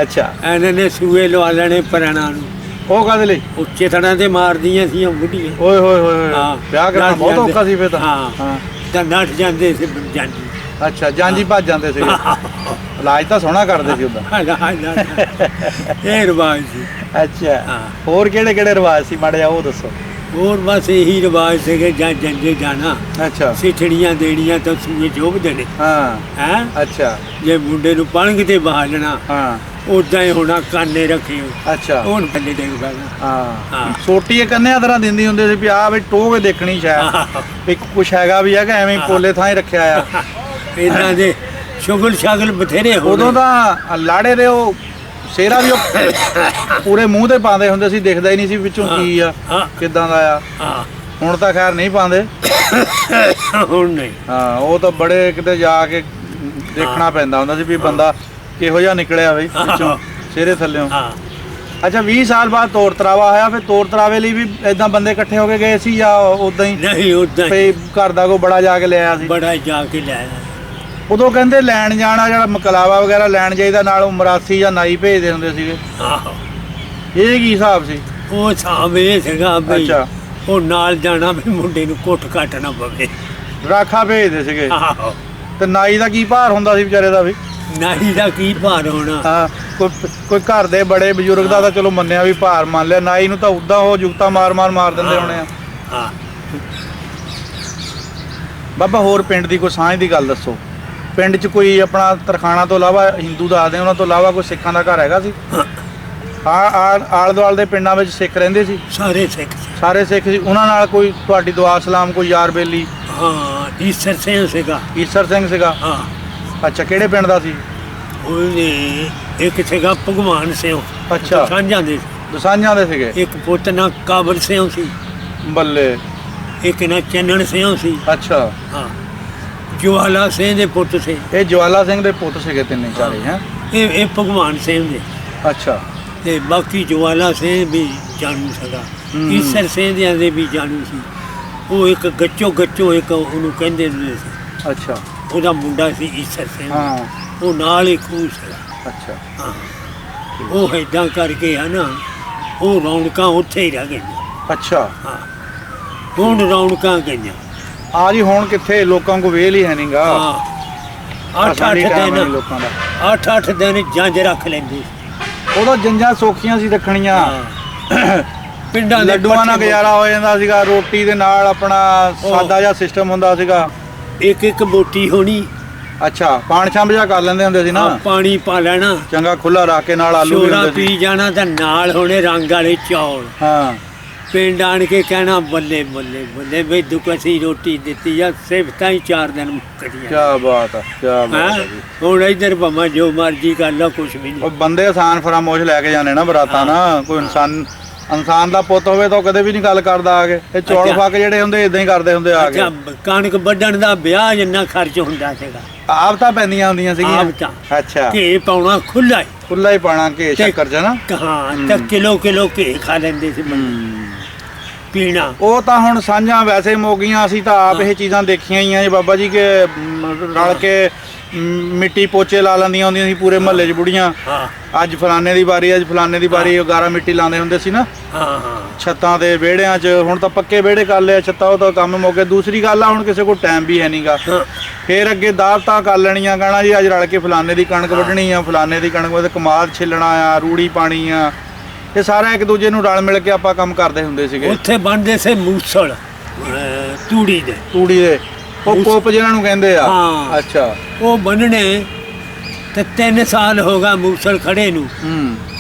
ਅੱਛਾ, ਇਹਨਾਂ ਨੇ ਸੂਏ ਲਵਾ ਲੈਣੇ ਪਰਾਣਾ ਨੂੰ, ਉਹ ਕਾਹਦੇ ਲਈ? ਉੱਚੇ ਥੜਾਂ ਤੇ ਮਾਰਦੀਆਂ ਸੀ ਉਹ ਬੁੱਢੀਆਂ। ਓਏ ਹੋਏ ਹੋਏ ਹੋਏ, ਹਾਂ, ਵਿਆਹ ਕਰਨਾ ਨੱਠ ਬਹੁਤ ਜਾਂਦੇ। ਔਖਾ ਸੀ ਫੇਰ ਤਾਂ। ਹਾਂ। ਹਾਂ, ਤਾਂ ਨੱਠ ਜਾਂਦੇ ਸੀ ਜਾਂਦੀ। ਅੱਛਾ, ਜਾਂਜੀ ਭੱਜ ਜਾਂਦੇ ਸੀਗੇ। ਇਲਾਜ ਤਾਂ ਸੋਹਣਾ ਕਰਦੇ ਸੀ ਉਹਦਾ। ਇਹ ਰਿਵਾਜ ਸੀ। ਅੱਛਾ, ਹਾਂ। ਹੋਰ ਕਿਹੜੇ ਕਿਹੜੇ ਰਿਵਾਜ ਸੀ ਮਾੜੇ ਜਿਹਾ ਉਹ ਦੱਸੋ। ਹੋਰ ਬਸ ਇਹੀ ਰਿਵਾਜ ਸੀਗੇ, ਜਾਂ ਜੰਜੇ ਜਾਣਾ, ਅੱਛਾ, ਸਿੱਠੜੀਆਂ ਦੇਣੀਆਂ ਤਾਂ ਸੂਏ ਚੋਬਦੇ ਨੇ। ਹਾਂ, ਹੈ ਅੱਛਾ, ਜੇ ਮੁੰਡੇ ਨੂੰ ਪਲੰਘ ਤੇ ਬਹਾਲਣਾ, ਹਾਂ, ਉਦਾਂ ਹੀ ਹੋਣਾ, ਕਾਨੇ ਰੱਖੇ ਅੱਛਾ, ਉਹਨ ਥੱਲੇ ਡੇਗ ਪੈਣਾ। ਹਾਂ। ਹਾਂ। ਛੋਟੀ ਇਹ ਕੰਨਿਆ ਤਰ੍ਹਾਂ ਦਿੰਦੀ ਹੁੰਦੇ ਸੀ ਵੀ ਆ ਵੀ ਟੋਹ ਕੇ ਦੇਖਣੀ ਸ਼ਾਇਦ ਵੀ ਕੁਛ ਹੈਗਾ ਵੀ ਹੈਗਾ, ਐਵੇਂ ਹੀ ਪੋਲੇ ਥਾਂ ਹੀ ਰੱਖਿਆ ਆ। ਇਹਨਾਂ ਦੇ ਸ਼ੁਗਲ ਸ਼ਾਗਲ ਬਥੇਰੇ ਹੋ ਉਦੋਂ ਤਾਂ ਲਾੜੇ ਦੇ ਉਹ ਸੇਰਾ ਵੀ ਉਹ ਪੂਰੇ ਮੂੰਹ ਤੇ ਪਾਉਂਦੇ ਹੁੰਦੇ ਸੀ, ਦਿਖਦਾ ਹੀ ਨਹੀਂ ਸੀ ਵਿੱਚੋਂ ਕੀ ਆ ਹਾਂ। ਕਿੱਦਾਂ ਦਾ ਆ। ਹਾਂ ਹੁਣ ਤਾਂ ਖੈਰ ਨਹੀਂ ਪਾਉਂਦੇ। ਹੁਣ ਨਹੀਂ। ਹਾਂ, ਉਹ ਤਾਂ ਬੜੇ ਕਿਤੇ ਜਾ ਕੇ ਦੇਖਣਾ ਪੈਂਦਾ ਹੁੰਦਾ ਸੀ ਵੀ ਬੰਦਾ ਕਿਹੋ ਜਿਹਾ ਨਿਕਲਿਆ ਬਈ ਵਿੱਚੋਂ ਸਿਹਰੇ ਥੱਲਿਓਂ। ਹਾਂ ਅੱਛਾ, 20 ਸਾਲ ਬਾਅਦ ਤੋਰ ਤਰਾਵਾ ਹੋਇਆ, ਫਿਰ ਤੋਰ ਤਰਾਵੇ ਲਈ ਵੀ ਇਦਾਂ ਬੰਦੇ ਇਕੱਠੇ ਹੋ ਕੇ ਗਏ ਸੀ ਜਾਂ ਉਦਾਂ ਹੀ ਨਹੀਂ, ਉਦਾਂ ਫੇ ਘਰ ਦਾ ਕੋ ਬੜਾ ਜਾ ਕੇ ਲਿਆਇਆ ਸੀ? ਬੜਾ ਜਾ ਕੇ ਲੈ ਆਇਆ। ਉਦੋਂ ਕਹਿੰਦੇ ਲੈਣ ਜਾਣਾ, ਜਿਹੜਾ ਮਕਲਾਵਾ ਵਗੈਰਾ ਲੈਣ ਜਾਈਦਾ, ਨਾਲ ਉਹ ਮਰਾਸੀ ਜਾਂ ਨਾਈ ਭੇਜਦੇ ਹੁੰਦੇ ਸੀਗੇ। ਆਹੋ, ਇਹ ਕੀ ਹਿਸਾਬ ਸੀ? ਉਹ ਹਿਸਾਬ ਇਹ ਸੀਗਾ ਬਈ ਅੱਛਾ, ਉਹ ਨਾਲ ਜਾਣਾ ਵੀ ਮੁੰਡੇ ਨੂੰ ਕੁੱਟ ਕੱਟ ਨਾ ਪਵੇ। ਰਾਖਾ ਭੇਜਦੇ ਸੀਗੇ। ਆਹੋ, ਤੇ ਨਾਈ ਦਾ ਕੀ ਭਾਰ ਹੁੰਦਾ ਸੀ ਵਿਚਾਰੇ ਦਾ ਵੀ? ਨਾਈ ਦਾ ਕੀ ਭਾਰ ਹੋਣਾ। ਹਾਂ, ਕੋਈ ਘਰ ਦੇ ਬੜੇ ਬਜ਼ੁਰਗ ਦਾ ਤਾਂ ਚਲੋ ਮੰਨਿਆ ਵੀ ਭਾਰ ਮੰਨ ਲਿਆ, ਨਾਈ ਨੂੰ ਤਾਂ ਉਦਾਂ ਉਹ ਜੁਗਤਾ ਮਾਰ ਦਿੰਦੇ ਹੋਣੇ ਆ। ਹਾਂ ਬਾਬਾ ਹੋਰ ਪਿੰਡ ਦੀ ਕੋਈ ਸਾਂਝ ਦੀ ਗੱਲ ਦੱਸੋ। ਪਿੰਡ 'ਚ ਕੋਈ ਆਪਣਾ ਤਰਖਾਣਾ ਤੋਂ ਇਲਾਵਾ ਹਿੰਦੂ ਦੱਸਦੇ ਉਹਨਾਂ ਤੋਂ ਇਲਾਵਾ ਕੋਈ ਸਿੱਖਾਂ ਦਾ ਘਰ ਹੈਗਾ ਸੀ? ਆਲੇ ਦੁਆਲੇ ਦੇ ਪਿੰਡਾਂ ਵਿੱਚ ਸਿੱਖ ਰਹਿੰਦੇ ਸੀ? ਸਾਰੇ ਸਿੱਖ ਸੀ। ਸਾਰੇ ਸਿੱਖ ਸੀ। ਉਹਨਾਂ ਨਾਲ ਕੋਈ ਤੁਹਾਡੀ ਦੁਆ ਸਲਾਮ, ਕੋਈ ਯਾਰ ਬੇਲੀ? ਹਾਂ, ਈਸਰ ਸਿੰਘ ਸੀਗਾ। ਈਸਰ ਸਿੰਘ ਸੀਗਾ? ਹਾਂ। ਅੱਛਾ, ਕਿਹੜੇ ਪਿੰਡ ਦਾ ਸੀ? ਉਹਨੇ ਇੱਕ ਸੀਗਾ ਭਗਵਾਨ ਸਿੰਘ। ਅੱਛਾ, ਸਾਂਝਾਂ ਦੇ। ਦਸਾਂਝਾਂ ਦੇ ਸੀਗੇ। ਇੱਕ ਪੁੱਤ ਨਾ ਕਾਬਲ ਸਿੰਘ ਸੀ। ਬੱਲੇ। ਇੱਕ ਨਾ ਚੰਨਣ ਸਿੰਘ ਸੀ। ਅੱਛਾ। ਹਾਂ, ਜਵਾਲਾ ਸਿੰਘ ਦੇ ਪੁੱਤ ਸੀ। ਇਹ ਜਵਾਲਾ ਸਿੰਘ ਦੇ ਪੁੱਤ ਸੀਗੇ ਤਿੰਨੇ ਚਾਰੇ? ਹੈ ਇਹ ਭਗਵਾਨ ਸਿੰਘ ਦੇ। ਅੱਛਾ। ਤੇ ਬਾਕੀ ਜਵਾਲਾ ਸਿੰਘ ਵੀ ਜਾਣੂ ਸੀਗਾ। ਈਸਰ ਸਿੰਘ ਦੇ ਵੀ ਜਾਣੂ ਸੀ। ਉਹ ਇੱਕ ਗੱਚੋ ਇੱਕ ਉਹਨੂੰ ਕਹਿੰਦੇ ਹੁੰਦੇ ਸੀ। ਅੱਛਾ। ਉਹਦਾ ਮੁੰਡਾ ਸੀ ਈਸਰ ਸਿੰਘ। ਹਾਂ। ਉਹ ਨਾਲ ਹੀ ਖੂਹ ਸੀਗਾ। ਅੱਛਾ। ਹਾਂ, ਉਹ ਏਦਾਂ ਕਰਕੇ ਹੈ ਨਾ, ਉਹ ਰੌਣਕਾਂ ਉੱਥੇ ਹੀ ਰਹਿ ਗਈਆਂ। ਅੱਛਾ। ਹਾਂ, ਹੁਣ ਰੌਣਕਾਂ ਗਈਆਂ। ਆ ਜੀ, ਹੁਣ ਕਿੱਥੇ ਲੋਕਾਂ ਕੋ ਵੇਲ ਹੀ ਹੈ ਨਹੀਂਗਾ। ਹਾਂ, 8-8 ਦਿਨ ਲੋਕਾਂ ਦਾ 8-8 ਦਿਨ ਜੰਜ ਰੱਖ ਲੈਂਦੇ। ਉਹਦਾ ਜੰਜਾਂ ਸੌਖੀਆਂ ਸੀ ਰੱਖਣੀਆਂ। ਪਿੰਡਾਂ ਦੇ ਲੱਡੂਆਂ ਨਾਲ ਗੁਜ਼ਾਰਾ ਹੋ ਜਾਂਦਾ ਸੀਗਾ, ਰੋਟੀ ਦੇ ਨਾਲ ਆਪਣਾ ਸਾਦਾ ਜਿਹਾ ਸਿਸਟਮ ਹੁੰਦਾ ਸੀਗਾ। ਇੱਕ ਬੋਟੀ ਹੋਣੀ। ਅੱਛਾ, ਪਾਣ ਛੰਭ ਜਿਹਾ ਕਰ ਲੈਂਦੇ ਹੁੰਦੇ ਸੀ ਨਾ। ਪਾਣੀ ਪਾ ਲੈਣਾ ਚੰਗਾ ਖੁੱਲਾ ਰੱਖ ਕੇ, ਨਾਲ ਆਲੂ ਵੀ ਛੋਲਾ ਹੁੰਦੇ ਸੀ। ਪੀ ਜਾਣਾ ਤਾਂ ਨਾਲ ਹੋਣੇ ਰੰਗ ਵਾਲੇ ਚੌਲ। ਹਾਂ। ਪਿੰਡ ਆਣ ਕੇ ਕਹਿਣਾ ਬੱਲੇ ਬੱਲੇ ਬੱਲੇ ਬਈ ਦੁਕਸੀ ਰੋਟੀ ਦਿੱਤੀ ਆ, ਸਿਫਤਾਂ ਹੀ 4 ਦਿਨ ਮੁੱਕਦੀਆਂ। ਕੀ ਬਾਤ ਹੈ, ਕੀ ਬਾਤ ਹੈ ਜੀ। ਹੁਣ ਇੱਧਰ ਭਾਵੇਂ ਜੋ ਮਰਜ਼ੀ ਕਰ ਲਾ, ਕੁਛ ਵੀ ਉਹ ਨਹੀਂ। ਬੰਦੇ ਆਸਾਨ ਫਰਾਮੋਸ਼ ਲੈ ਕੇ ਜਾਣੇ ਨਾ ਬਰਾਤਾਂ ਨਾ। ਕੋਈ ਇਨਸਾਨ ਦਾ ਪੁੱਤ ਹੋਵੇ ਤਾਂ ਉਹ ਕਦੇ ਵੀ ਨਹੀਂ ਗੱਲ ਕਰਦਾ ਆ ਕੇ। ਇਹ ਚੌਲ ਫੱਕ ਜਿਹੜੇ ਹੁੰਦੇ ਇਦਾਂ ਹੀ ਕਰਦੇ ਹੁੰਦੇ ਆ ਕੇ। ਅੱਛਾ, ਕਣਕ ਵੱਢਣ ਦਾ ਵਿਆਹ ਜਿੰਨਾ ਖਰਚ ਹੁੰਦਾ ਸੀਗਾ। ਆਪ ਤਾਂ ਪੈਂਦੀਆਂ ਹੁੰਦੀਆਂ ਸੀਗੀਆਂ। ਆਪ ਤਾਂ। ਅੱਛਾ। ਘੇ ਪਾਉਣਾ ਖੁੱਲਾ ਹੀ। ਖੁੱਲਾ ਹੀ ਪਾਣਾ ਘੇ ਸ਼ੱਕਰ ਚ ਨਾ। ਹਾਂ, ਤਾਂ ਕਿਲੋ ਘੇ ਖਾ ਲੈਂਦੇ ਸੀ ਬੰਦੇ। ਪੀਣਾ ਉਹ ਤਾਂ ਹੁਣ ਸਾਂਝਾਂ ਵੈਸੇ ਮੁੱਕ ਗਈਆਂ। ਅਸੀਂ ਤਾਂ ਆਪ ਇਹ ਚੀਜ਼ਾਂ ਦੇਖੀਆਂ ਹੀ ਆ ਜੀ ਬਾਬਾ ਜੀ, ਕਿ ਰਲ ਕੇ ਮਿੱਟੀ ਪੋਚੇ ਲਾ ਲੈਂਦੀਆਂ ਹੁੰਦੀਆਂ ਸੀ ਪੂਰੇ ਮਹੱਲੇ 'ਚ ਬੁੜੀਆਂ। ਹਾਂ। ਅੱਜ ਫਲਾਣੇ ਦੀ ਵਾਰੀ, ਅੱਜ ਫਲਾਣੇ ਦੀ ਵਾਰੀ। ਉਹ ਗਾਰਾ ਮਿੱਟੀ ਲਾਉਂਦੇ ਹੁੰਦੇ ਸੀ ਨਾ। ਹਾਂ। ਛੱਤਾਂ ਤੇ ਵਿਹੜਿਆਂ 'ਚ। ਹੁਣ ਤਾਂ ਪੱਕੇ ਵਿਹੜੇ ਕਰ ਲਿਆ ਛੱਤਾਂ, ਉਹ ਤਾਂ ਕੰਮ ਮੁੱਕ ਗਿਆ। ਦੂਸਰੀ ਗੱਲ ਆ, ਹੁਣ ਕਿਸੇ ਕੋਲ ਟਾਈਮ ਵੀ ਹੈ ਨਹੀਂਗਾ। ਫੇਰ ਅੱਗੇ ਦਾਵਤਾਂ ਕਰ ਲੈਣੀਆਂ, ਕਹਿਣਾ ਜੀ ਅੱਜ ਰਲ ਕੇ ਫਲਾਣੇ ਦੀ ਕਣਕ ਵੱਢਣੀ ਆ, ਫਲਾਣੇ ਦੀ ਕਣਕ ਉਹਦੇ ਕਮਾਦ ਛਿੱਲਣਾ ਆ, ਰੂੜੀ ਪਾਣੀ ਆ। ਇਹ ਸਾਰਾ ਇੱਕ ਦੂਜੇ ਨੂੰ ਰਲ ਮਿਲ ਕੇ ਆਪਾਂ ਕੰਮ ਕਰਦੇ ਹੁੰਦੇ ਸੀਗੇ। ਉੱਥੇ ਬਣਦੇ ਸੀ ਮੂਸਲ ਤੂੜੀ ਦੇ। ਉਹ ਕੋਪ ਜਿਹਨਾਂ ਨੂੰ ਕਹਿੰਦੇ ਆ। ਹਾਂ। ਅੱਛਾ। ਉਹ ਬੰਨਣੇ ਤੇ 3 ਸਾਲ ਹੋ ਗਿਆ ਮੂਸਲ ਖੜੇ ਨੂੰ।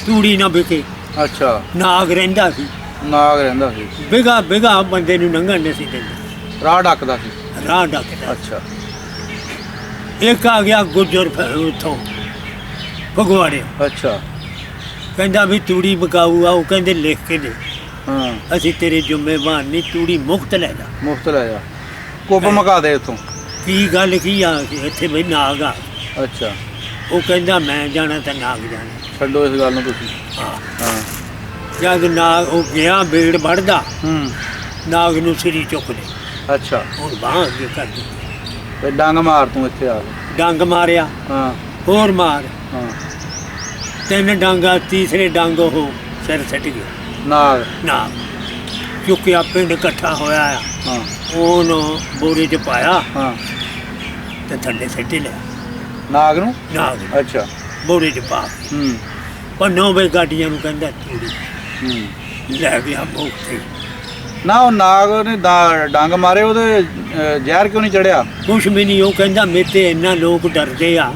ਤੂੜੀ ਨਾ ਵਿਕੇ। ਅੱਛਾ। ਨਾਗ ਰਹਿੰਦਾ ਸੀ। ਨਾਗ ਰਹਿੰਦਾ ਸੀ। ਬਿਗਾ ਬੰਦੇ ਨੂੰ ਲੰਘਣ ਨਹੀਂ ਸੀ ਦਿੰਦਾ। ਰਾਹ ਡੱਕਦਾ ਸੀ। ਰਾਹ ਡੱਕਦਾ। ਅੱਛਾ। ਇੱਕ ਆ ਗਿਆ ਗੁੱਜਰ ਉੱਥੋਂ ਫਗਵਾੜੇ। ਅੱਛਾ। ਕਹਿੰਦਾ ਵੀ ਤੂੜੀ ਵਿਕਾਊ ਆ। ਉਹ ਕਹਿੰਦੇ ਲਿਖ ਕੇ ਦੇ। ਹਾਂ। ਅਸੀਂ ਤੇਰੇ ਜ਼ਿੰਮੇਵਾਰ ਨਹੀਂ, ਤੂੜੀ ਮੁਫਤ ਲੈ ਜਾ। ਮੁਫਤ ਲੈ ਜਾ। ਕੁੱਪ ਮਕਾ ਦੇ ਉੱਥੋਂ। ਕੀ ਗੱਲ ਕੀ ਆ ਇੱਥੇ ਬਈ ਨਾਗ ਆ। ਅੱਛਾ। ਉਹ ਕਹਿੰਦਾ ਮੈਂ ਜਾਣਾ ਤਾਂ ਨਾਗ ਜਾਣਾ। ਛੱਡੋ ਇਸ ਗੱਲ ਨੂੰ ਤੁਸੀਂ। ਹਾਂ। ਜਦ ਨਾਗ ਉਹ ਗਿਆ ਬੇੜ ਵੜਦਾ, ਨਾਗ ਨੂੰ ਸਿਰੀ ਚੁੱਕਦੇ। ਅੱਛਾ। ਹੁਣ ਬਾਂਹ ਅੱਗੇ ਕਰ ਦਿੱਤੀ ਤੇ ਡੰਗ ਮਾਰ ਤੂੰ ਇੱਥੇ ਆ ਕੇ। ਡੰਗ ਮਾਰਿਆ। ਹਾਂ। ਹੋਰ ਮਾਰ। ਹਾਂ। 3 ਡਾਂਗਾ, ਤੀਸਰੇ ਡੰਗ ਉਹ ਸਿਰ ਸੱਟ ਗਿਆ। ਨਾਗ ਚੁੱਕਿਆ, ਪਿੰਡ ਇਕੱਠਾ ਹੋਇਆ ਆ। ਹਾਂ। ਉਹਨੂੰ ਬੋਰੇ 'ਚ ਪਾਇਆ। ਹਾਂ। ਤੇ ਥੱਲੇ ਸਿੱਟ ਲਿਆ ਨਾਗ ਨੂੰ। ਅੱਛਾ। ਬੋਰੇ 'ਚ ਪਾ ਕੇ। ਪਰ 9 ਵਜੇ ਗਾਡੀਆਂ ਨੂੰ ਕਹਿੰਦਾ ਤੂੜੀ ਲੈ ਗਿਆ ਮੋਖੇ। ਨਾ ਉਹ ਨਾਗ ਨੇ ਡੰਗ ਮਾਰੇ, ਉਹਦੇ ਜ਼ਹਿਰ ਕਿਉਂ ਨਹੀਂ ਚੜਿਆ? ਕੁਛ ਵੀ ਨਹੀਂ। ਉਹ ਕਹਿੰਦਾ ਮੇਰੇ ਤੇ ਇੰਨਾ ਲੋਕ ਡਰਦੇ ਆ,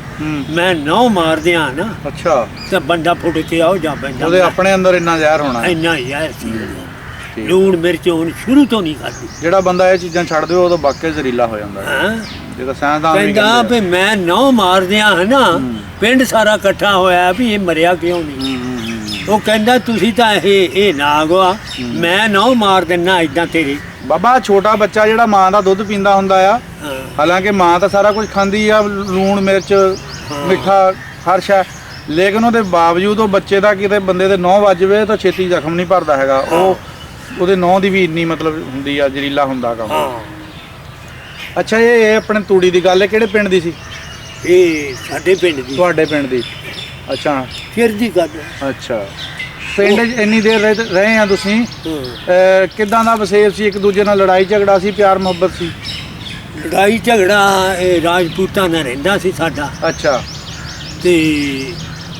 ਮੈਂ 9 ਮਾਰਦੇ ਆ ਨਾ। ਅੱਛਾ। ਤਾਂ ਬੰਦਾ ਫੁੱਟ ਕੇ ਆਓ ਜਾ ਪੈਂਦਾ। ਉਹਦੇ ਆਪਣੇ ਅੰਦਰ ਇੰਨਾ ਜ਼ਹਿਰ ਹੋਣਾ। ਇੰਨਾ ਜ਼ਹਿਰ ਸੀ। ਲੂਣ ਮਿਰਚ ਹੁਣ ਸ਼ੁਰੂ ਤੋਂ ਨਹੀਂ ਖਾਧੀ। ਜਿਹੜਾ ਬੰਦਾ ਇਹ ਚੀਜ਼ਾਂ ਛੱਡ ਦਿਓ, ਉਹ ਤਾਂ ਵਾਕਈ ਜ਼ਹਿਰੀਲਾ ਹੋ ਜਾਂਦਾ। ਹਾਂ। ਇਹ ਤਾਂ ਸਾਇੰਸਦਾਨ ਵੀ ਕਹਿੰਦਾ ਵੀ ਮੈਂ 9 ਮਾਰਦਿਆਂ ਹੈ ਨਾ, ਪਿੰਡ ਸਾਰਾ ਇਕੱਠਾ ਹੋਇਆ ਵੀ ਇਹ ਮਰਿਆ ਕਿਉਂ ਨਹੀਂ। ਉਹ ਕਹਿੰਦਾ ਤੁਸੀਂ ਤਾਂ ਇਹ ਨਾਗ ਆ, ਮੈਂ 9 ਮਾਰ ਦਿੰਨਾ ਇਦਾਂ ਤੇਰੇ। ਬਾਬਾ ਛੋਟਾ ਬੱਚਾ ਜਿਹੜਾ ਮਾਂ ਦਾ ਦੁੱਧ ਪੀਂਦਾ ਹੁੰਦਾ ਆ, ਹਾਲਾਂਕਿ ਮਾਂ ਤਾਂ ਸਾਰਾ ਕੁਝ ਖਾਂਦੀ ਆ, ਲੂਣ ਮਿਰਚ ਮਿੱਠਾ ਹਰ ਸ਼ੈ, ਲੇਕਿਨ ਉਹਦੇ ਬਾਵਜੂਦ ਉਹ ਬੱਚੇ ਦਾ ਕਿਤੇ ਬੰਦੇ ਦੇ 9 ਵੱਜ ਜਾਵੇ ਤਾਂ ਛੇਤੀ ਜ਼ਖਮ ਨਹੀਂ ਭਰਦਾ ਹੈਗਾ। ਉਹਦੇ 9 ਦੀ ਵੀ ਇੰਨੀ ਮਤਲਬ ਹੁੰਦੀ ਆ, ਜ਼ਹਿਰੀਲਾ ਹੁੰਦਾ ਕੰਮ। ਅੱਛਾ, ਇਹ ਆਪਣੇ ਤੂੜੀ ਦੀ ਗੱਲ ਹੈ, ਕਿਹੜੇ ਪਿੰਡ ਦੀ ਸੀ? ਇਹ ਸਾਡੇ ਪਿੰਡ ਦੀ। ਤੁਹਾਡੇ ਪਿੰਡ ਦੀ? ਅੱਛਾ। ਫਿਰ ਦੀ ਗੱਲ। ਅੱਛਾ। ਪਿੰਡ 'ਚ ਇੰਨੀ ਦੇਰ ਰਹੇ ਆ ਤੁਸੀਂ, ਕਿੱਦਾਂ ਦਾ ਵਸੇਬ ਸੀ? ਇੱਕ ਦੂਜੇ ਨਾਲ ਲੜਾਈ ਝਗੜਾ ਸੀ, ਪਿਆਰ ਮੁਹੱਬਤ ਸੀ? ਲੜਾਈ ਝਗੜਾ ਇਹ ਰਾਜਪੂਤਾਂ ਨਾਲ ਰਹਿੰਦਾ ਸੀ ਸਾਡਾ। ਅੱਛਾ। ਤੇ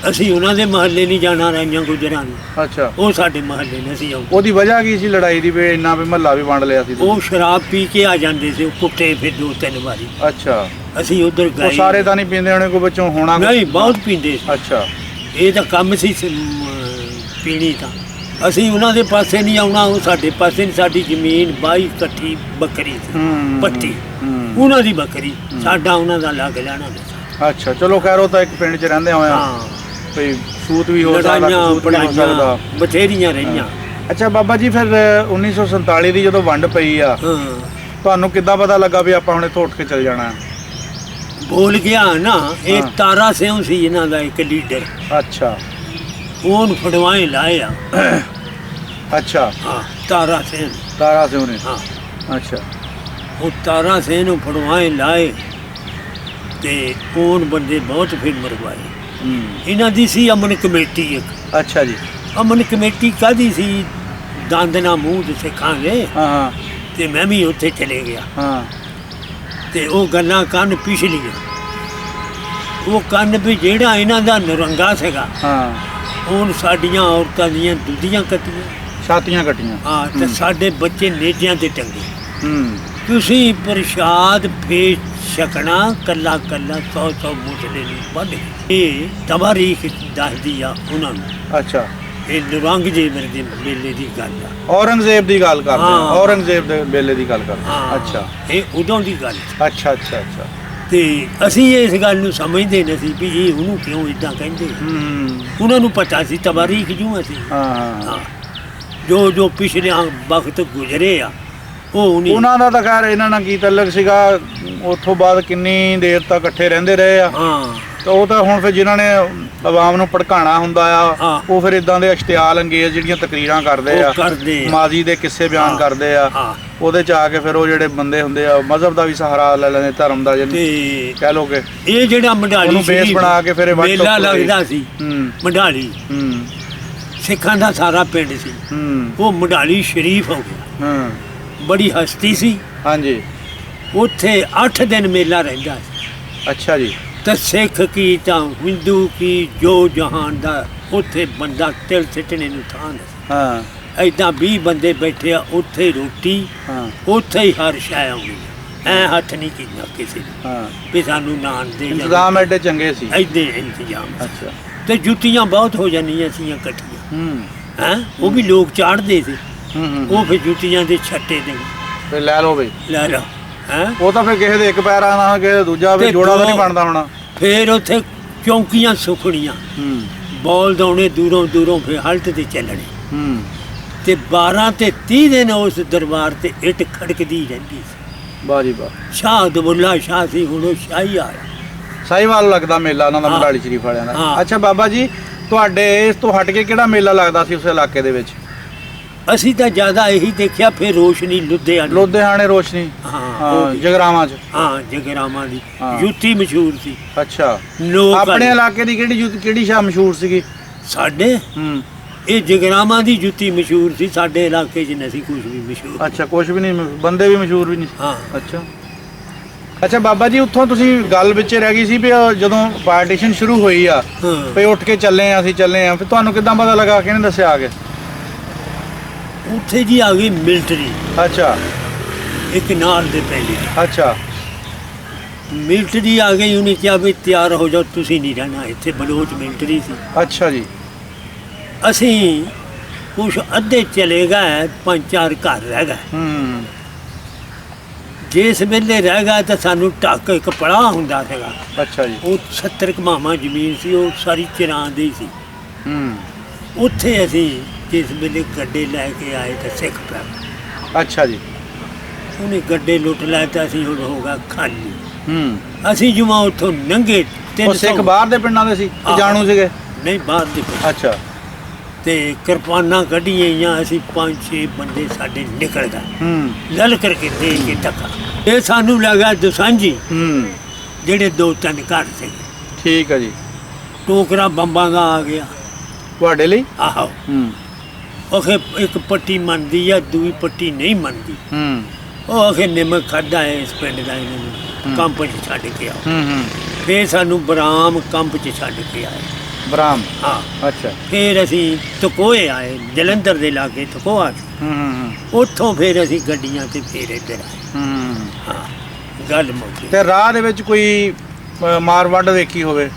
ਅਸੀਂ ਉਹਨਾਂ ਦੇ ਮਹੱਲੇ ਨਹੀਂ ਜਾਣਾ ਰਾਈਆਂ ਗੁਜਰਾਂ ਨੂੰ। ਅੱਛਾ, ਉਹ ਸਾਡੇ ਮਹੱਲੇ ਨੇ ਅਸੀਂ ਆਉਂਦੇ। ਉਹਦੀ ਵਜ੍ਹਾ ਕੀ ਸੀ ਲੜਾਈ ਦੀ ਵੀ ਇੰਨਾ ਵੀ ਮਹੱਲਾ ਵੀ ਵੰਡ ਲਿਆ ਸੀ ਤੁਸੀਂ? ਉਹ ਸ਼ਰਾਬ ਪੀ ਕੇ ਆ ਜਾਂਦੇ ਸੀ, ਉਹ ਕੁੱਟੇ ਫਿਰ 2-3 ਵਾਰੀ। ਅੱਛਾ, ਅਸੀਂ ਉਧਰ ਉਹ ਗਏ ਸਾਰੇ ਤਾਂ ਨਹੀਂ ਪੀਂਦੇ ਹੋਣੇ, ਕੋਈ ਵਿੱਚੋਂ ਹੋਣਾ ਕੋਈ? ਨਹੀਂ, ਬਹੁਤ ਪੀਂਦੇ ਸੀ। ਅੱਛਾ, ਇਹ ਤਾਂ ਕੰਮ ਸੀ ਪੀਣੀ ਤਾਂ। ਅਸੀਂ ਉਹਨਾਂ ਦੇ ਪਾਸੇ ਨਹੀਂ ਆਉਣਾ, ਉਹ ਸਾਡੇ ਪਾਸੇ ਨਹੀਂ। ਸਾਡੀ ਜ਼ਮੀਨ 22 ਇਕੱਠੀ ਬੱਕਰੀ ਸੀ, ਪੱਟੀ ਉਹਨਾਂ ਦੀ ਬੱਕਰੀ, ਸਾਡਾ ਉਹਨਾਂ ਦਾ ਲੱਗ ਲੈਣਾ ਨਹੀਂ। ਅੱਛਾ, ਚਲੋ ਖੈਰ ਉਹ ਤਾਂ ਇੱਕ ਪਿੰਡ 'ਚ ਰਹਿੰਦੇ ਹੋਏ ਆ, ਹਾਂ, ਕੋਈ ਸੂਤ ਵੀ ਹੋ ਸਕਦਾ, ਲੜਾਈਆਂ ਕਸੂਤ ਵੀ ਹੋ ਸਕਦਾ। ਪੜਾਈਆਂ ਬਥੇਰੀਆਂ ਰਹੀਆਂ। ਅੱਛਾ ਬਾਬਾ ਜੀ, ਫਿਰ 1947 ਦੀ ਜਦੋਂ ਵੰਡ ਪਈ ਆ, ਹਾਂ, ਤੁਹਾਨੂੰ ਕਿੱਦਾਂ ਪਤਾ ਲੱਗਾ ਵੀ ਆਪਾਂ ਹੁਣ ਇੱਥੋਂ ਉੱਠ ਕੇ ਚੱਲ ਜਾਣਾ ਹੈ? ਬੋਲ ਗਿਆ ਨਾ, ਇਹ ਹਾਂ। ਤਾਰਾ ਸਿੰਘ ਸੀ ਇਹਨਾਂ ਦਾ ਇੱਕ ਲੀਡਰ, ਅੱਛਾ, ਉਹਨੂੰ ਫੜਵਾਏ ਲਾਇਆ। ਅੱਛਾ, ਹਾਂ, ਤਾਰਾ ਸਿੰਘ। ਤਾਰਾ ਸਿੰਘ ਨੇ? ਹਾਂ, ਅੱਛਾ, ਉਹ ਤਾਰਾ ਸਿੰਘ ਨੂੰ ਫੜਵਾਏ ਲਾਏ ਤੇ ਉਹਨ ਬੰਦੇ ਬਹੁਤ ਫਿਰ ਮਰਵਾਏ। ਇਹਨਾਂ ਦੀ ਸੀ ਅਮਨ ਕਮੇਟੀ ਇੱਕ। ਅੱਛਾ ਜੀ। ਅਮਨ ਕਮੇਟੀ ਕਾਹਦੀ ਸੀ? ਦੰਦ ਨਾ ਮੂੰਹ ਤੇ ਸਿੱਖਾਂਗੇ। ਹਾਂ ਹਾਂ ਤੇ ਮੈਂ ਵੀ ਉੱਥੇ ਚਲੇ ਗਿਆ ਹਾਂ, ਤੇ ਉਹ ਗੱਲਾਂ ਕੰਨ ਪਿਛਲੀਆਂ, ਉਹ ਕੰਨ ਵੀ ਜਿਹੜਾ ਇਹਨਾਂ ਦਾ ਨਰੰਗਾ ਸੀਗਾ, ਹਾਂ, ਹੁਣ ਸਾਡੀਆਂ ਔਰਤਾਂ ਦੀਆਂ ਦੁੱਧੀਆਂ ਕੱਟੀਆਂ। ਛਾਤੀਆਂ ਕੱਟੀਆਂ। ਹਾਂ, ਤੇ ਸਾਡੇ ਬੱਚੇ ਨੇਜਿਆਂ ਤੇ ਟੰਗੇ। ਹੂੰ, ਤੁਸੀਂ ਪ੍ਰਸ਼ਾਦ ਫੇਰ ਛਕਣਾ, ਕੱਲਾ ਕੱਲਾ 100 ਮੁਸਲੇ ਨੂੰ ਵੱਢ। ਇਹ ਤਬਾਰੀਖ ਦੱਸਦੀ ਆ ਉਹਨਾਂ ਨੂੰ। ਅੱਛਾ, ਇਹ ਨਰੰਗਜੀਬ ਦੇ ਮੇਲੇ ਦੀ ਗੱਲ ਆ। ਔਰੰਗਜ਼ੇਬ ਦੀ ਗੱਲ ਕਰਦੇ ਹਾਂ। ਆ, ਔਰੰਗਜ਼ੇਬ ਦੇ ਮੇਲੇ ਦੀ ਗੱਲ ਕਰਦੇ ਆ। ਹਾਂ, ਅੱਛਾ ਇਹ ਉਦੋਂ ਦੀ ਗੱਲ ਸੀ। ਅੱਛਾ ਅੱਛਾ ਅੱਛਾ। ਤੇ ਅਸੀਂ ਇਸ ਗੱਲ ਨੂੰ ਸਮਝਦੇ ਨਹੀਂ ਸੀ ਵੀ ਇਹ ਉਹਨੂੰ ਕਿਉਂ ਇਦਾਂ ਕਹਿੰਦੇ। ਉਹਨਾਂ ਨੂੰ ਪਤਾ ਸੀ ਤਬਾਰੀਖ ਜੂ ਅਸੀਂ। ਹਾਂ ਹਾਂ, ਹਾਂ, ਜੋ ਪਿਛਲੇ ਵਕਤ ਗੁਜ਼ਰੇ ਆ ਉਹ ਨਹੀਂ। ਉਹਨਾਂ ਦਾ ਤਾਂ ਖੈਰ ਇਹਨਾਂ ਨਾਲ ਕੀ ਤਲਕ ਸੀਗਾ, ਉੱਥੋਂ ਬਾਅਦ ਕਿੰਨੀ ਦੇਰ ਤੱਕ ਇਕੱਠੇ ਰਹਿੰਦੇ ਰਹੇ ਆ। ਹਾਂ, ਤਾਂ ਉਹ ਤਾਂ ਹੁਣ ਫਿਰ ਜਿਨ੍ਹਾਂ ਨੇ ਆਵਾਮ ਨੂੰ ਭੜਕਾਣਾ ਹੁੰਦਾ ਆ, ਹਾਂ। ਉਹ ਫਿਰ ਇਦਾਂ ਦੇ ਇਸ਼ਤਿਹਾਰ ਅੰਗੇਜ਼ ਜਿਹੜੀਆਂ ਤਕਰੀਰਾਂ ਕਰਦੇ ਆ, ਉਹ ਕਰਦੇ ਆ। ਮਾਜ਼ੀ ਦੇ ਕਿੱਸੇ ਬਿਆਨ ਹਾਂ। ਕਰਦੇ ਆ। ਹਾਂ, ਉਹਦੇ ਚ ਆ ਕੇ ਫਿਰ ਉਹ ਜਿਹੜੇ ਬੰਦੇ ਹੁੰਦੇ ਆ ਮਜ਼ਹਬ ਦਾ ਵੀ ਸਹਾਰਾ ਲੈ ਲੈਂਦੇ, ਧਰਮ ਦਾ ਜਿਹਨੂੰ ਤੇ ਕਹਿ ਲੋ ਕਿ ਇਹ ਜਿਹੜਾ ਮੰਡਾਲੀ ਉਹਨੂੰ ਬੇਸ ਸ਼ਰੀਫ ਬਣਾ ਕੇ ਫਿਰ ਇਹ ਵੱਟ ਮੇਲਾ ਟੁੱਕ ਰਹੀ। ਲੱਗਦਾ ਸੀ। ਹੂੰ ਮੰਡਾਲੀ ਹੂੰ ਸਿੱਖਾਂ ਦਾ ਸਾਰਾ ਪਿੰਡ ਸੀ। ਹੂੰ ਉਹ ਮੰਡਾਲੀ ਸ਼ਰੀਫ ਹੋ ਗਿਆ। ਹੂੰ, ਬੜੀ ਹਸਤੀ ਸੀ। ਹਾਂਜੀ, ਉੱਥੇ 8 ਦਿਨ ਮੇਲਾ ਰਹਿੰਦਾ ਸੀ। ਅੱਛਾ ਜੀ। ਤਾਂ ਸਿੱਖ ਕੀ ਤਾਂ ਹਿੰਦੂ ਕੀ, ਜੋ ਜਹਾਨ ਦਾ ਉੱਥੇ ਬੰਦਾ ਤਿਲ ਸਿੱਟਣੇ ਨੂੰ ਥਾਂ ਨਹੀਂ। ਹਾਂ ਐਦਾਂ 20 ਬੰਦੇ ਬੈਠੇ ਆ, ਉੱਥੇ ਰੋਟੀ, ਹਾਂ ਉੱਥੇ ਹੀ ਹਰ ਸ਼ੈ ਆਉਣੀ। ਐ ਹੱਥ ਨਹੀਂ ਕੀਤਾ ਕਿਸੇ ਨੇ ਹਾਂ, ਵੀ ਸਾਨੂੰ ਨਾਨ ਦੇ ਜਾਣ। ਇੰਤਜ਼ਾਮ ਐਡੇ ਚੰਗੇ ਸੀ। ਐਦੇ ਇੰਤਜ਼ਾਮ ਸੀ। ਅੱਛਾ। ਤੇ ਜੁੱਤੀਆਂ ਬਹੁਤ ਹੋ ਜਾਂਦੀਆਂ ਸੀ ਇਕੱਠੀਆਂ। ਹੂੰ ਹੈਂ, ਉਹ ਵੀ ਲੋਕ ਚਾੜਦੇ ਸੀ। ਹੂੰ ਉਹ ਫਿਰ ਜੁੱਤੀਆਂ ਦੇ ਛੱਟੇ ਦੇ ਫਿਰ ਲੈ ਲਓ ਬਈ। ਲੈ ਲਓ। ਹੈਂ, ਉਹ ਤਾਂ ਫਿਰ ਕਿਸੇ ਦੇ ਇੱਕ ਪੈਰ ਆਣਾ, ਕਿਸੇ ਦੇ ਦੂਜਾ, ਵੀ ਤੇ ਜੋੜਾ ਤਾਂ ਨਹੀਂ ਦੋ- ਬਣਦਾ ਹੋਣਾ। ਫਿਰ ਉੱਥੇ ਚੌਂਕੀਆਂ ਸੁਖਣੀਆਂ, ਹੂੰ ਬੋਲ ਦੌਣੇ ਦੂਰੋਂ ਦੂਰੋਂ, ਫਿਰ ਹਲਟ ਤੇ ਚੱਲਣੇ। ਹੂੰ, ਤੇ 12 ਤੇ 30 ਦਿਨ ਉਸ ਦਰਬਾਰ ਤੇ ਇੱਟ ਖੜਕਦੀ ਰਹਿੰਦੀ ਸੀ। ਵਾਹ ਜੀ ਵਾਹ। ਸ਼ਾਹ ਦਬੁੱਲਾ ਸ਼ਾਹ ਸੀ, ਹੁਣ ਉਹ ਸ਼ਾਹੀ ਆਇਆ। ਸਾਹੀਵਾਲ ਲੱਗਦਾ ਮੇਲਾ ਉਹਨਾਂ ਦਾ, ਹਾਂ। ਮੰਡਾਲੀ ਸ਼ਰੀਫ ਵਾਲਿਆਂ ਦਾ। ਹਾਂ। ਅੱਛਾ ਬਾਬਾ ਜੀ, ਤੁਹਾਡੇ ਇਸ ਤੋਂ ਹਟ ਕੇ ਕਿਹੜਾ ਮੇਲਾ ਲੱਗਦਾ ਸੀ ਉਸ ਇਲਾਕੇ ਦੇ ਵਿੱਚ? ਅਸੀਂ ਤਾਂ ਜ਼ਿਆਦਾ ਇਹੀ ਦੇਖਿਆ। ਫਿਰ ਰੋਸ਼ਨੀ ਲੁਧਿਆਣੇ। ਲੁਧਿਆਣੇ ਰੋਸ਼ਨੀ। ਹਾਂ, ਹਾਂ, ਉਹ ਵੀ। ਜਗਰਾਵਾਂ 'ਚ। ਹਾਂ, ਜਗਰਾਵਾਂ ਦੀ ਹਾਂ। ਜੁੱਤੀ ਮਸ਼ਹੂਰ ਸੀ। ਅੱਛਾ, ਲੋਕ ਆਪਣੇ ਇਲਾਕੇ ਦੀ ਕਿਹੜੀ ਸ਼ਾਹ ਮਸ਼ਹੂਰ ਸੀਗੀ? ਸਾਡੇ ਹੂੰ, ਇਹ ਜਗਰਾਵਾਂ ਦੀ ਜੁੱਤੀ ਮਸ਼ਹੂਰ ਸੀ। ਸਾਡੇ ਇਲਾਕੇ 'ਚ ਨਹੀਂ ਕੁਝ ਵੀ ਮਸ਼ਹੂਰ। ਅੱਛਾ, ਕੁਝ ਵੀ ਨਹੀਂ, ਬੰਦੇ ਵੀ ਮਸ਼ਹੂਰ ਵੀ ਨਹੀਂ। ਹਾਂ, ਅੱਛਾ ਅੱਛਾ ਬਾਬਾ ਜੀ, ਉੱਥੋਂ ਤੁਸੀਂ ਗੱਲ ਵਿੱਚ ਰਹਿ ਗਈ ਸੀ ਵੀ ਉਹ ਜਦੋਂ ਪਾਰਟੀਸ਼ਨ ਸ਼ੁਰੂ ਹੋਈ ਆ, ਹਾਂ। ਵੀ ਉੱਠ ਕੇ ਚੱਲੇ ਆ, ਅਸੀਂ ਚੱਲੇ ਆ, ਫਿਰ ਤੁਹਾਨੂੰ ਕਿੱਦਾਂ ਪਤਾ ਲੱਗਾ, ਕਿਹਨੇ ਦੱਸਿਆ ਆ ਕੇ? ਉੱਥੇ ਜੀ ਆ ਗਈ ਮਿਲਟਰੀ ਅੱਛਾ ਇੱਕ ਨਾਲ ਦੇ ਪਹਿਲੇ। ਅੱਛਾ ਮਿਲਟਰੀ ਆ ਗਈ, ਉਹਨੇ ਕਿਹਾ ਵੀ ਤਿਆਰ ਹੋ ਜਾਓ, ਤੁਸੀਂ ਨਹੀਂ ਰਹਿਣਾ ਇੱਥੇ। ਬਲੋਚ ਮਿਲਟਰੀ ਸੀ। ਅੱਛਾ ਜੀ। ਅਸੀਂ ਕੁਛ ਅੱਧੇ ਚਲੇ ਗਏ, 5-4 ਘਰ ਰਹਿ ਗਏ। ਹੂੰ, ਜਿਸ ਵੇਲੇ ਰਹਿ ਗਏ ਤਾਂ ਸਾਨੂੰ ਢੱਕ ਇੱਕ ਪੜਾ ਹੁੰਦਾ ਸੀਗਾ। ਅੱਛਾ ਜੀ। ਉਹ 70 ਕਮਾਵਾਂ ਜ਼ਮੀਨ ਸੀ, ਉਹ ਸਾਰੀ ਚਰਾਂ ਦੀ ਸੀ। ਹੂੰ, ਉੱਥੇ ਅਸੀਂ ਜਿਸ ਵੇਲੇ ਗੱਡੇ ਲੈ ਕੇ ਆਏ ਤਾਂ ਸਿੱਖ ਪਿਆ। ਅੱਛਾ ਜੀ। ਉਹਨੇ ਗੱਡੇ ਲੁੱਟ ਲਏ ਤਾਂ ਅਸੀਂ ਹੁਣ ਹੋ ਗਿਆ ਖਾਲੀ। ਹੂੰ, ਅਸੀਂ ਜੁਮਾ ਉੱਥੋਂ ਲੰਘੇ। ਉਹ ਸਿੱਖ ਬਾਹਰ ਦੇ ਪਿੰਡਾਂ ਦੇ ਸੀ ਕਿ ਹਾਂ। ਜਾਣੂ ਸੀਗੇ? ਨਹੀਂ, ਬਾਹਰ ਦੇ ਪਿੰਡ। ਅੱਛਾ। ਤੇ ਕਿਰਪਾਨਾਂ ਕੱਢੀਆਂ, ਅਸੀਂ 5-6 ਬੰਦੇ ਸਾਡੇ ਨਿਕਲ ਗਏ। ਹੂੰ ਲਲ ਕਰਕੇ ਦੇ ਕੇ ਟੱਕਾ। ਇਹ ਸਾਨੂੰ ਲੱਗਾ ਦੁਸਾਂਝੀ, ਹੂੰ, ਜਿਹੜੇ 2-3 ਘਰ ਸੀ। ਠੀਕ ਹੈ ਜੀ। ਟੋਕਰਾ ਬੰਬਾਂ ਦਾ ਆ ਗਿਆ। ਤੁਹਾਡੇ ਲਈ? ਆਹੋ, ਹੂੰ ਉਹ ਇੱਕ ਪੱਟੀ ਮੰਨਦੀ ਆ, ਦੂਈ ਪੱਟੀ ਨਹੀਂ ਮੰਨਦੀ। ਹੂੰ ਉਹ ਆਖੇ ਨਿਮਕ ਖਾਦਾ ਹੈ ਇਸ ਪਿੰਡ ਦਾ, ਇਹਨਾਂ ਨੂੰ ਕੰਪ 'ਚ ਛੱਡ ਕੇ ਆਓ। ਹੂੰ ਹੂੰ, ਫੇਰ ਸਾਨੂੰ ਬਰਾਮ ਕੰਪ 'ਚ ਛੱਡ ਕੇ ਆਏ। ਬਰਾਮ ਹਾਂ। ਅੱਛਾ ਫਿਰ ਅਸੀਂ ਤਕੋਏ ਆਏ, ਜਲੰਧਰ ਦੇ ਲਾਗੇ ਤਕੋਆ ਸੀ। ਹੂੰ ਉੱਥੋਂ ਫਿਰ ਅਸੀਂ ਗੱਡੀਆਂ ਤੇ ਫਿਰ ਇੱਧਰ ਆਏ। ਹੂੰ ਹਾਂ, ਗੱਲ ਮੁੱਕੀ। ਤੇ ਰਾਹ ਦੇ ਵਿੱਚ ਕੋਈ ਮਾਰ ਵੱਢ ਵੇਖੀ ਹੋਵੇ?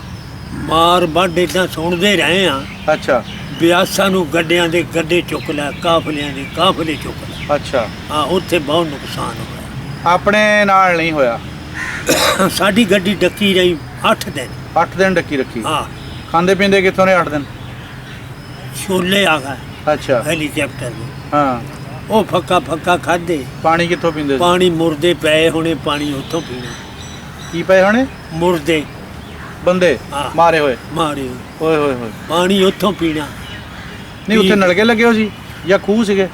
ਮਾਰ ਵੱਢ ਏਦਾਂ ਸੁਣਦੇ ਰਹੇ ਆ, ਅੱਛਾ ਬਿਆਸਾਂ ਨੂੰ ਗੱਡਿਆਂ ਦੇ ਗੱਡੇ ਚੁੱਕ ਲੈ, ਕਾਫਲਿਆਂ ਦੇ ਕਾਫਲੇ ਚੁੱਕ ਲੈ। ਅੱਛਾ, ਹਾਂ, ਉੱਥੇ ਬਹੁਤ ਨੁਕਸਾਨ ਹੋਇਆ। ਆਪਣੇ ਨਾਲ ਨਹੀਂ ਹੋਇਆ? ਸਾਡੀ ਗੱਡੀ ਡੱਕੀ ਰਹੀ 8 ਦਿਨ। 8 ਦਿਨ ਡੱਕੀ ਰੱਖੀ? ਹਾਂ, ਖਾਂਦੇ ਪੀਂਦੇ ਕਿੱਥੋਂ ਨੇ 8 ਦਿਨ? ਛੋਲੇ ਆ ਗਏ ਅੱਛਾ ਹੈਲੀਕਾਪਟਰ ਦੇ, ਹਾਂ। ਉਹ ਫੱਕਾ ਫੱਕਾ ਖਾਦੇ। ਪਾਣੀ ਕਿੱਥੋਂ ਪੀਂਦੇ ਸੀ? ਪਾਣੀ ਮੁਰਦੇ ਪਏ ਹੋਣੇ, ਪਾਣੀ ਉੱਥੋਂ ਪੀਣਾ। ਕੀ ਪਏ ਹੋਣੇ? ਮੁਰਦੇ ਬੰਦੇ ਹਾਂ। ਮਾਰੇ ਹੋਏ? ਮਾਰੇ ਓਏ ਹੋਏ ਹੋਏ। ਪਾਣੀ ਉੱਥੋਂ ਪੀਣਾ। ਨਹੀਂ ਉੱਥੇ ਨਲਕੇ ਲੱਗੇ ਹੋ ਸੀ ਜਾਂ ਖੂਹ ਸੀਗੇ?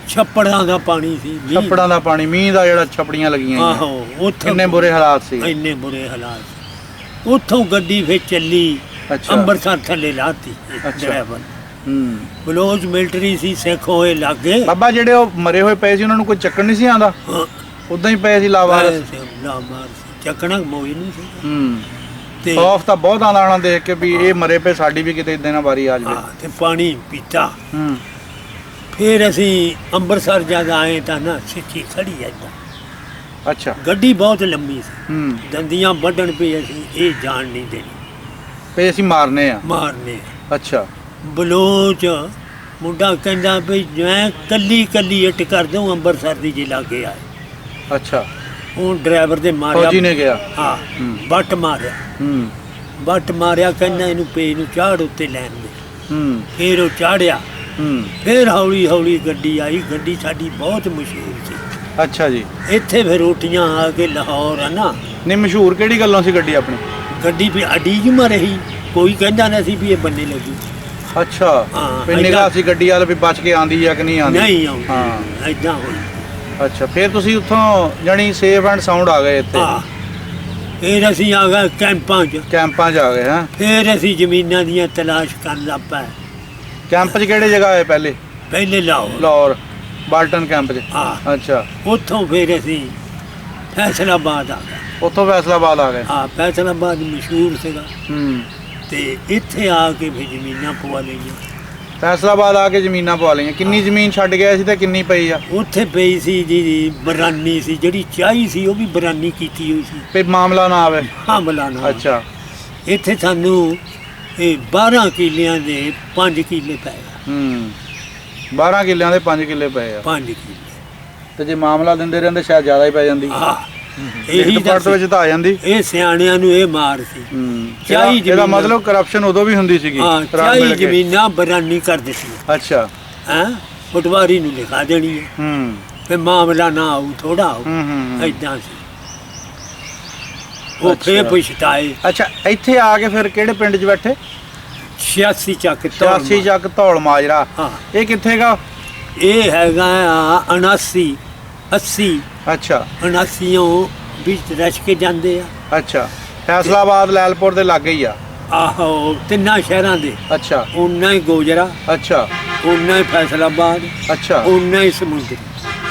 ਛੱਪੜਾਂ ਦਾ ਪਾਣੀ ਸੀ, ਮੀਂਹ। ਛੱਪੜਾਂ ਦਾ ਪਾਣੀ, ਮੀਂਹ ਦਾ ਜਿਹੜਾ ਛੱਪੜੀਆਂ ਲੱਗੀਆਂ ਹੋਈਆਂ। ਆਹੋ, ਉੱਥੋਂ ਕਿੰਨੇ ਬੁਰੇ ਹਾਲਾਤ ਸੀ। ਇੰਨੇ ਬੁਰੇ ਹਾਲਾਤ ਸੀ। ਉੱਥੋਂ ਗੱਡੀ ਫਿਰ ਚੱਲੀ ਅੱਛਾ। ਅੰਮ੍ਰਿਤਸਰ ਥੱਲੇ ਲਾਤੀ ਅੱਛਾ। ਡਰਾਈਵਰ। ਹੂੰ। ਬਲੋਚ ਮਿਲਟਰੀ ਸੀ, ਸਿੱਖ ਹੋਏ ਲਾਗੇ। ਬਾਬਾ ਜਿਹੜੇ ਉਹ ਮਰੇ ਹੋਏ ਪਏ ਸੀ ਉਹਨਾਂ ਨੂੰ ਕੋਈ ਚੱਕਣ ਨਹੀਂ ਸੀ ਆਂਦਾ? ਹਾਂ, ਉਦਾਂ ਹੀ ਪਏ ਸੀ ਲਾਵਾਰਸ? ਲਾਮਾਰ ਚੱਕਣਾ ਮੋਈ ਨਹੀਂ ਸੀ। ਹੂੰ। ਤੇ ਖੌਫ ਤਾਂ ਬਹੁਤ ਆਉਂਦਾ ਹੋਣਾ ਦੇਖ ਕੇ ਵੀ ਇਹ ਮਰੇ ਪਏ, ਸਾਡੀ ਵੀ ਕਿਤੇ ਇਦਾਂ ਨਾ ਵਾਰੀ ਆ ਜਾਵੇ। ਹਾਂ, ਤੇ ਪਾਣੀ ਪੀਤਾ। ਹੂੰ। ਫਿਰ ਅਸੀਂ ਅੰਮ੍ਰਿਤਸਰ ਜਦ ਆਏ ਤਾਂ ਨਾ ਸਿੱਖੀ ਖੜੀ ਏਦਾਂ। ਅੱਛਾ। ਗੱਡੀ ਬਹੁਤ ਲੰਮੀ ਸੀ, ਹੂੰ। ਦੰਦੀਆਂ ਵੱਢਣ ਪਈ, ਅਸੀਂ ਇਹ ਜਾਣ ਨਹੀਂ ਦੇਣੀ, ਪਏ ਅਸੀਂ ਮਾਰਨੇ ਆ? ਮਾਰਨੇ। ਅੱਛਾ। ਬਲੋਚ ਮੁੰਡਾ ਕਹਿੰਦਾ ਵੀ ਮੈਂ ਕੱਲੀ ਕੱਲੀ ਇੱਟ ਕਰ ਦਊਂ ਅੰਮ੍ਰਿਤਸਰ ਦੀ ਜੇ ਲਾਗੇ ਆਏ। ਅੱਛਾ। ਉਹ ਡਰਾਈਵਰ ਦੇ ਮਾਰਿਆ। ਫੌਜੀ ਨੇ ਗਿਆ? ਹਾਂ, ਹੂੰ। ਬੱਟ ਮਾਰਿਆ। ਹੂੰ। ਬੱਟ ਮਾਰਿਆ, ਕਹਿੰਦਾ ਇਹਨੂੰ ਪੇ ਨੂੰ ਚਾੜ ਉੱਤੇ ਲੈਣ ਦੇ। ਹੂੰ। ਫਿਰ ਉਹ ਚਾੜਿਆ। ਹੂੰ। ਫਿਰ ਹੌਲੀ ਹੌਲੀ ਗੱਡੀ ਆਈ। ਗੱਡੀ ਸਾਡੀ ਬਹੁਤ ਮਸ਼ਹੂਰ ਸੀ ਅੱਛਾ ਜੀ। ਇੱਥੇ। ਫਿਰ ਰੋਟੀਆਂ ਆ ਕੇ ਲਾਹੌਰ ਆ ਨਾ। ਨਹੀਂ ਮਸ਼ਹੂਰ ਕਿਹੜੀ ਗੱਲੋਂ ਸੀ ਗੱਡੀ ਆਪਣੀ? ਗੱਡੀ ਵੀ ਅਡੀ ਜ ਰਹੀ, ਕੋਈ ਕਹਿੰਦਾ ਨਾ ਸੀ ਵੀ ਇਹ ਬੰਨੇ ਲੱਗੀ। ਅੱਛਾ। ਹਾਂ, ਫਿਰ ਨਿਗਾਹ ਸੀ ਗੱਡੀ ਵਾਲ ਵੀ ਬਚ ਕੇ ਆਂਦੀ ਜਾਂ ਕਿ ਨਹੀਂ ਆਂਦੀ? ਨਹੀਂ ਆਉਂਦੀ। ਹਾਂ। ਏਦਾਂ ਹੋਈ। ਅੱਛਾ, ਫਿਰ ਤੁਸੀਂ ਉੱਥੋਂ ਜਾਣੀ ਸੇਫ ਐਂਡ ਸਾਊਂਡ ਆ ਗਏ ਇੱਥੇ? ਹਾਂ, ਫਿਰ ਅਸੀਂ ਆ ਗਏ ਕੈਂਪਾਂ 'ਚ। ਕੈਂਪਾਂ 'ਚ ਆ ਗਏ? ਹਾਂ। ਫਿਰ ਅਸੀਂ ਜ਼ਮੀਨਾਂ ਦੀਆਂ ਤਲਾਸ਼ ਕਰਨ ਲੱਗ ਪਏ। ਕੈਂਪ 'ਚ ਕਿਹੜੇ ਜਗ੍ਹਾ ਆਏ ਪਹਿਲੇ? ਪਹਿਲੇ ਲਾਹੌਰ। ਲਾਹੌਰ ਬਾਲਟਨ ਕੈਂਪ 'ਚ? ਹਾਂ। ਅੱਛਾ। ਉੱਥੋਂ ਫਿਰ ਅਸੀਂ ਫੈਸਲਾਬਾਦ ਆ ਗਏ। ਉੱਥੋਂ ਫੈਸਲਾਬਾਦ ਆ ਗਏ? ਹਾਂ, ਫੈਸਲਾਬਾਦ ਮਸ਼ਹੂਰ ਸੀਗਾ। ਹੂੰ। ਤੇ ਇੱਥੇ ਆ ਕੇ ਫਿਰ ਜ਼ਮੀਨਾਂ ਪਵਾ ਲਈਆਂ। ਫੈਸਲਾਬਾਦ ਆ ਕੇ ਜ਼ਮੀਨਾਂ ਪਵਾ ਲਈਆਂ। ਕਿੰਨੀ ਜ਼ਮੀਨ ਛੱਡ ਗਏ ਸੀ ਤੇ ਕਿੰਨੀ ਪਈ ਆ? ਉੱਥੇ ਪਈ ਸੀ ਜੀ ਬਰਾਨੀ ਸੀ, ਜਿਹੜੀ ਚਾਹੀ ਸੀ ਉਹ ਵੀ ਬਰਾਨੀ ਕੀਤੀ ਹੋਈ ਸੀ। ਵੀ ਮਾਮਲਾ ਨਾ ਆਵੇ? ਹਮਲਾ ਨਾ। ਅੱਛਾ। ਇੱਥੇ ਸਾਨੂੰ ਇਹ 12 ਕਿੱਲਿਆਂ ਦੇ 5 ਕਿੱਲੇ ਪਏ। ਹੂੰ। 12 ਕਿੱਲਿਆਂ ਦੇ 5 ਕਿੱਲੇ ਪਏ ਆ? 5 ਕਿੱਲੇ। ਤੇ ਜੇ ਮਾਮਲਾ ਦਿੰਦੇ ਰਹਿੰਦੇ ਸ਼ਾਇਦ ਜ਼ਿਆਦਾ ਹੀ ਪੈ ਜਾਂਦੀ। ਹਾਂ, ਇਹੀ ਇੱਕ ਪਰਤ ਵਿੱਚ ਤਾਂ ਆ ਜਾਂਦੀ। ਇਹ ਸਿਆਣਿਆਂ ਨੂੰ ਇਹ ਮਾਰ ਸੀ। ਹੂੰ। ਚਾਹੀ ਇਹਦਾ ਜ਼ਮੀਨਾਂ। ਮਤਲਬ ਕਰਪਸ਼ਨ ਉਦੋਂ ਵੀ ਹੁੰਦੀ ਸੀਗੀ? ਹਾਂ, ਰਲ ਚਾਹੀ ਮਿਲ ਕੇ। ਜ਼ਮੀਨਾਂ ਬਰਾਨੀ ਕਰ ਦਿੱਤੀ। ਅੱਛਾ। ਹੈਂ, ਪਟਵਾਰੀ ਨੂੰ ਲਿਖਾ ਦੇਣੀ ਹੈ, ਹੂੰ। ਫਿਰ ਮਾਮਲਾ ਨਾ ਆਊ, ਥੋੜਾ ਆਊ। ਹੂੰ। ਏਦਾਂ ਸੀ। ਉਹ ਫੇਰ ਅੱਛਾ। ਪਛਤਾਏ। ਅੱਛਾ, ਇੱਥੇ ਆ ਕੇ ਫਿਰ ਕਿਹੜੇ ਪਿੰਡ 'ਚ ਬੈਠੇ? 86 ਚੱਕ 86 ਚੱਕ ਧੌਲ ਮਾਜਰਾ। ਹਾਂ, ਇਹ ਕਿੱਥੇਗਾ? ਇਹ ਹੈਗਾ ਆ 79 80 ਅੱਛਾ। 79 ਵਿੱਚ ਰਚ ਕੇ ਜਾਂਦੇ ਆ। ਅੱਛਾ। ਫੈਸਲਾਬਾਦ ਲੈਲਪੁਰ ਦੇ ਲਾਗੇ ਹੀ ਆ? ਆਹੋ, ਤਿੰਨਾਂ ਸ਼ਹਿਰਾਂ ਦੇ। ਅੱਛਾ। ਉਨਾ ਹੀ ਗੋਜਰਾ, ਅੱਛਾ। ਉਨਾ ਹੀ ਫੈਸਲਾਬਾਦ, ਅੱਛਾ। ਉਨਾ ਹੀ ਸਮੁੰਦਰੀ।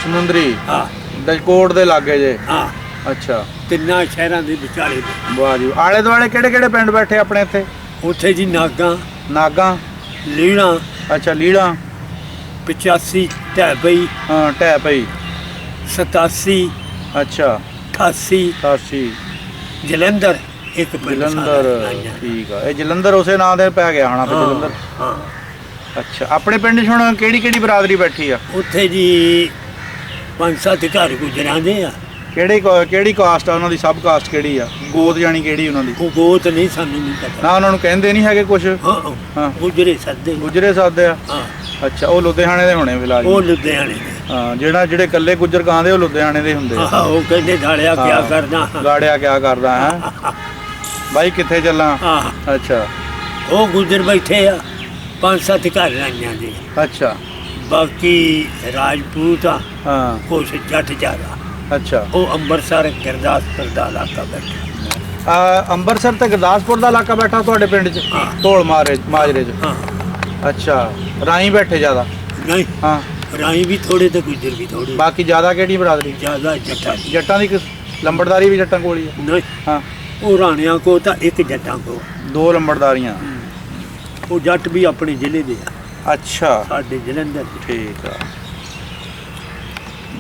ਸਮੁੰਦਰੀ ਹਾਂ ਦਜਕੋਟ ਦੇ ਲਾਗੇ ਜੇ? ਹਾਂ, ਅੱਛਾ। ਤਿੰਨਾਂ ਸ਼ਹਿਰਾਂ ਦੇ ਵਿਚਾਲੇ। ਵਾਹ ਜੀ। ਆਲੇ ਦੁਆਲੇ ਕਿਹੜੇ ਕਿਹੜੇ ਪਿੰਡ ਬੈਠੇ ਆਪਣੇ ਇੱਥੇ? ਉੱਥੇ ਜੀ ਨਾਗਾ, ਨਾਗਾ? ਲੀਣਾ, ਅੱਛਾ। ਲੀੜਾ? 85 ਢੈਬਈ, ਹਾਂ। ਢਹਿ ਪਈ? 87 ਅੱਛਾ। 88 88 ਜਲੰਧਰ ਇੱਕ ਪਿੰਡ ਜਲੰਧਰ? ਸਾਡਾ। ਠੀਕ ਆ। ਇਹ ਜਲੰਧਰ ਉਸੇ ਨਾਂ ਦੇ ਪੈ ਗਿਆ ਹੋਣਾ ਫਿਰ ਹਾਂ, ਜਲੰਧਰ? ਹਾਂ। ਅੱਛਾ। ਆਪਣੇ ਪਿੰਡ 'ਚ ਹੁਣ ਕਿਹੜੀ ਕਿਹੜੀ ਬਰਾਦਰੀ ਬੈਠੀ ਆ? ਉੱਥੇ ਜੀ 5-7 ਘਰ ਗੁਜਰਾਂਦੇ ਆ। ਕਿਹੜੀ ਕਾਸਟ ਆ ਉਹਨਾਂ ਦੀ? ਸਬ ਕਾਸਟ ਕਿਹੜੀ ਆ? ਗੋਤ ਜਾਣੀ ਕਿਹੜੀ ਉਹਨਾਂ ਦੀ? ਉਹ ਗੋਤ ਨਹੀਂ, ਸਾਨੂੰ ਨਹੀਂ ਪਤਾ। ਨਾ ਉਹਨਾਂ ਨੂੰ ਕਹਿੰਦੇ ਨਹੀਂ ਹੈਗੇ ਕੁਛ? ਹਾਂ, ਹਾਂ। ਗੁਜਰੇ ਸੱਦੇ। ਗੁਜਰੇ ਸਾਦੇ ਆ? ਹਾਂ, ਅੱਛਾ। ਉਹ ਲੁਧਿਆਣੇ ਦੇ ਹੋਣੇ ਫਿਲਹਾਲ? ਉਹ ਲੁਧਿਆਣੇ ਦੇ। ਹਾਂ। ਜਿਹੜੇ ਇਕੱਲੇ ਗੁੱਜਰ ਗਾਉਂਦੇ ਉਹ ਲੁਧਿਆਣੇ ਦੇ ਹੁੰਦੇ ਆ। ਹਾਂ, ਉਹ ਕਹਿੰਦੇ ਢਾਲਿਆ ਹਾਂ। ਕਿਆ ਕਰਨਾ। ਗਾੜਿਆ ਕਿਆ ਕਰਦਾ ਹੈ? ਬਾਈ ਕਿੱਥੇ ਚੱਲਾਂ? ਹਾਂ, ਅੱਛਾ। ਉਹ ਗੁਜਰ ਬੈਠੇ ਆ 5-7 ਘਰ ਰਾਈਆਂ ਦੇ। ਅੱਛਾ। ਬਾਕੀ ਰਾਜਪੂਤ ਆ, ਹਾਂ। ਕੁਛ ਜੱਟ ਜ਼ਿਆਦਾ। ਅੱਛਾ। ਉਹ ਅੰਮ੍ਰਿਤਸਰ ਗੁਰਦਾਸਪੁਰ ਦਾ ਇਲਾਕਾ ਬੈਠਾ। ਅੰਮ੍ਰਿਤਸਰ ਤੇ ਗੁਰਦਾਸਪੁਰ ਦਾ ਇਲਾਕਾ ਬੈਠਾ ਤੁਹਾਡੇ ਪਿੰਡ 'ਚ? ਹਾਂ। ਧੌਲ ਮਾਜਰੇ 'ਚ? ਹਾਂ, ਅੱਛਾ। ਰਾਈ ਬੈਠੇ ਜ਼ਿਆਦਾ? ਨਹੀਂ, ਹਾਂ। ਰਾਈ ਵੀ ਥੋੜੇ ਤੇ ਗੁਜਰ ਵੀ ਥੋੜੇ। ਬਾਕੀ ਜ਼ਿਆਦਾ ਕਿਹੜੀ ਬਰਾਦਰੀ? ਜ਼ਿਆਦਾ ਜੱਟਾਂ ਦੀ। ਜੱਟਾਂ ਦੀ ਲੰਬੜਦਾਰੀ ਵੀ ਜੱਟਾਂ ਕੋਲ ਹੀ ਆ? ਨਹੀਂ, ਹਾਂ। ਉਹ ਰਾਣਿਆਂ ਕੋ ਤਾਂ ਇੱਕ ਜੱਟਾਂ ਕੋ। 2 ਲੰਬੜਦਾਰੀਆਂ? ਉਹ ਜੱਟ ਵੀ ਆਪਣੇ ਜ਼ਿਲ੍ਹੇ ਦੇ ਆ, ਅੱਛਾ ਸਾਡੇ ਜਲੰਧਰ ਦੇ। ਠੀਕ ਆ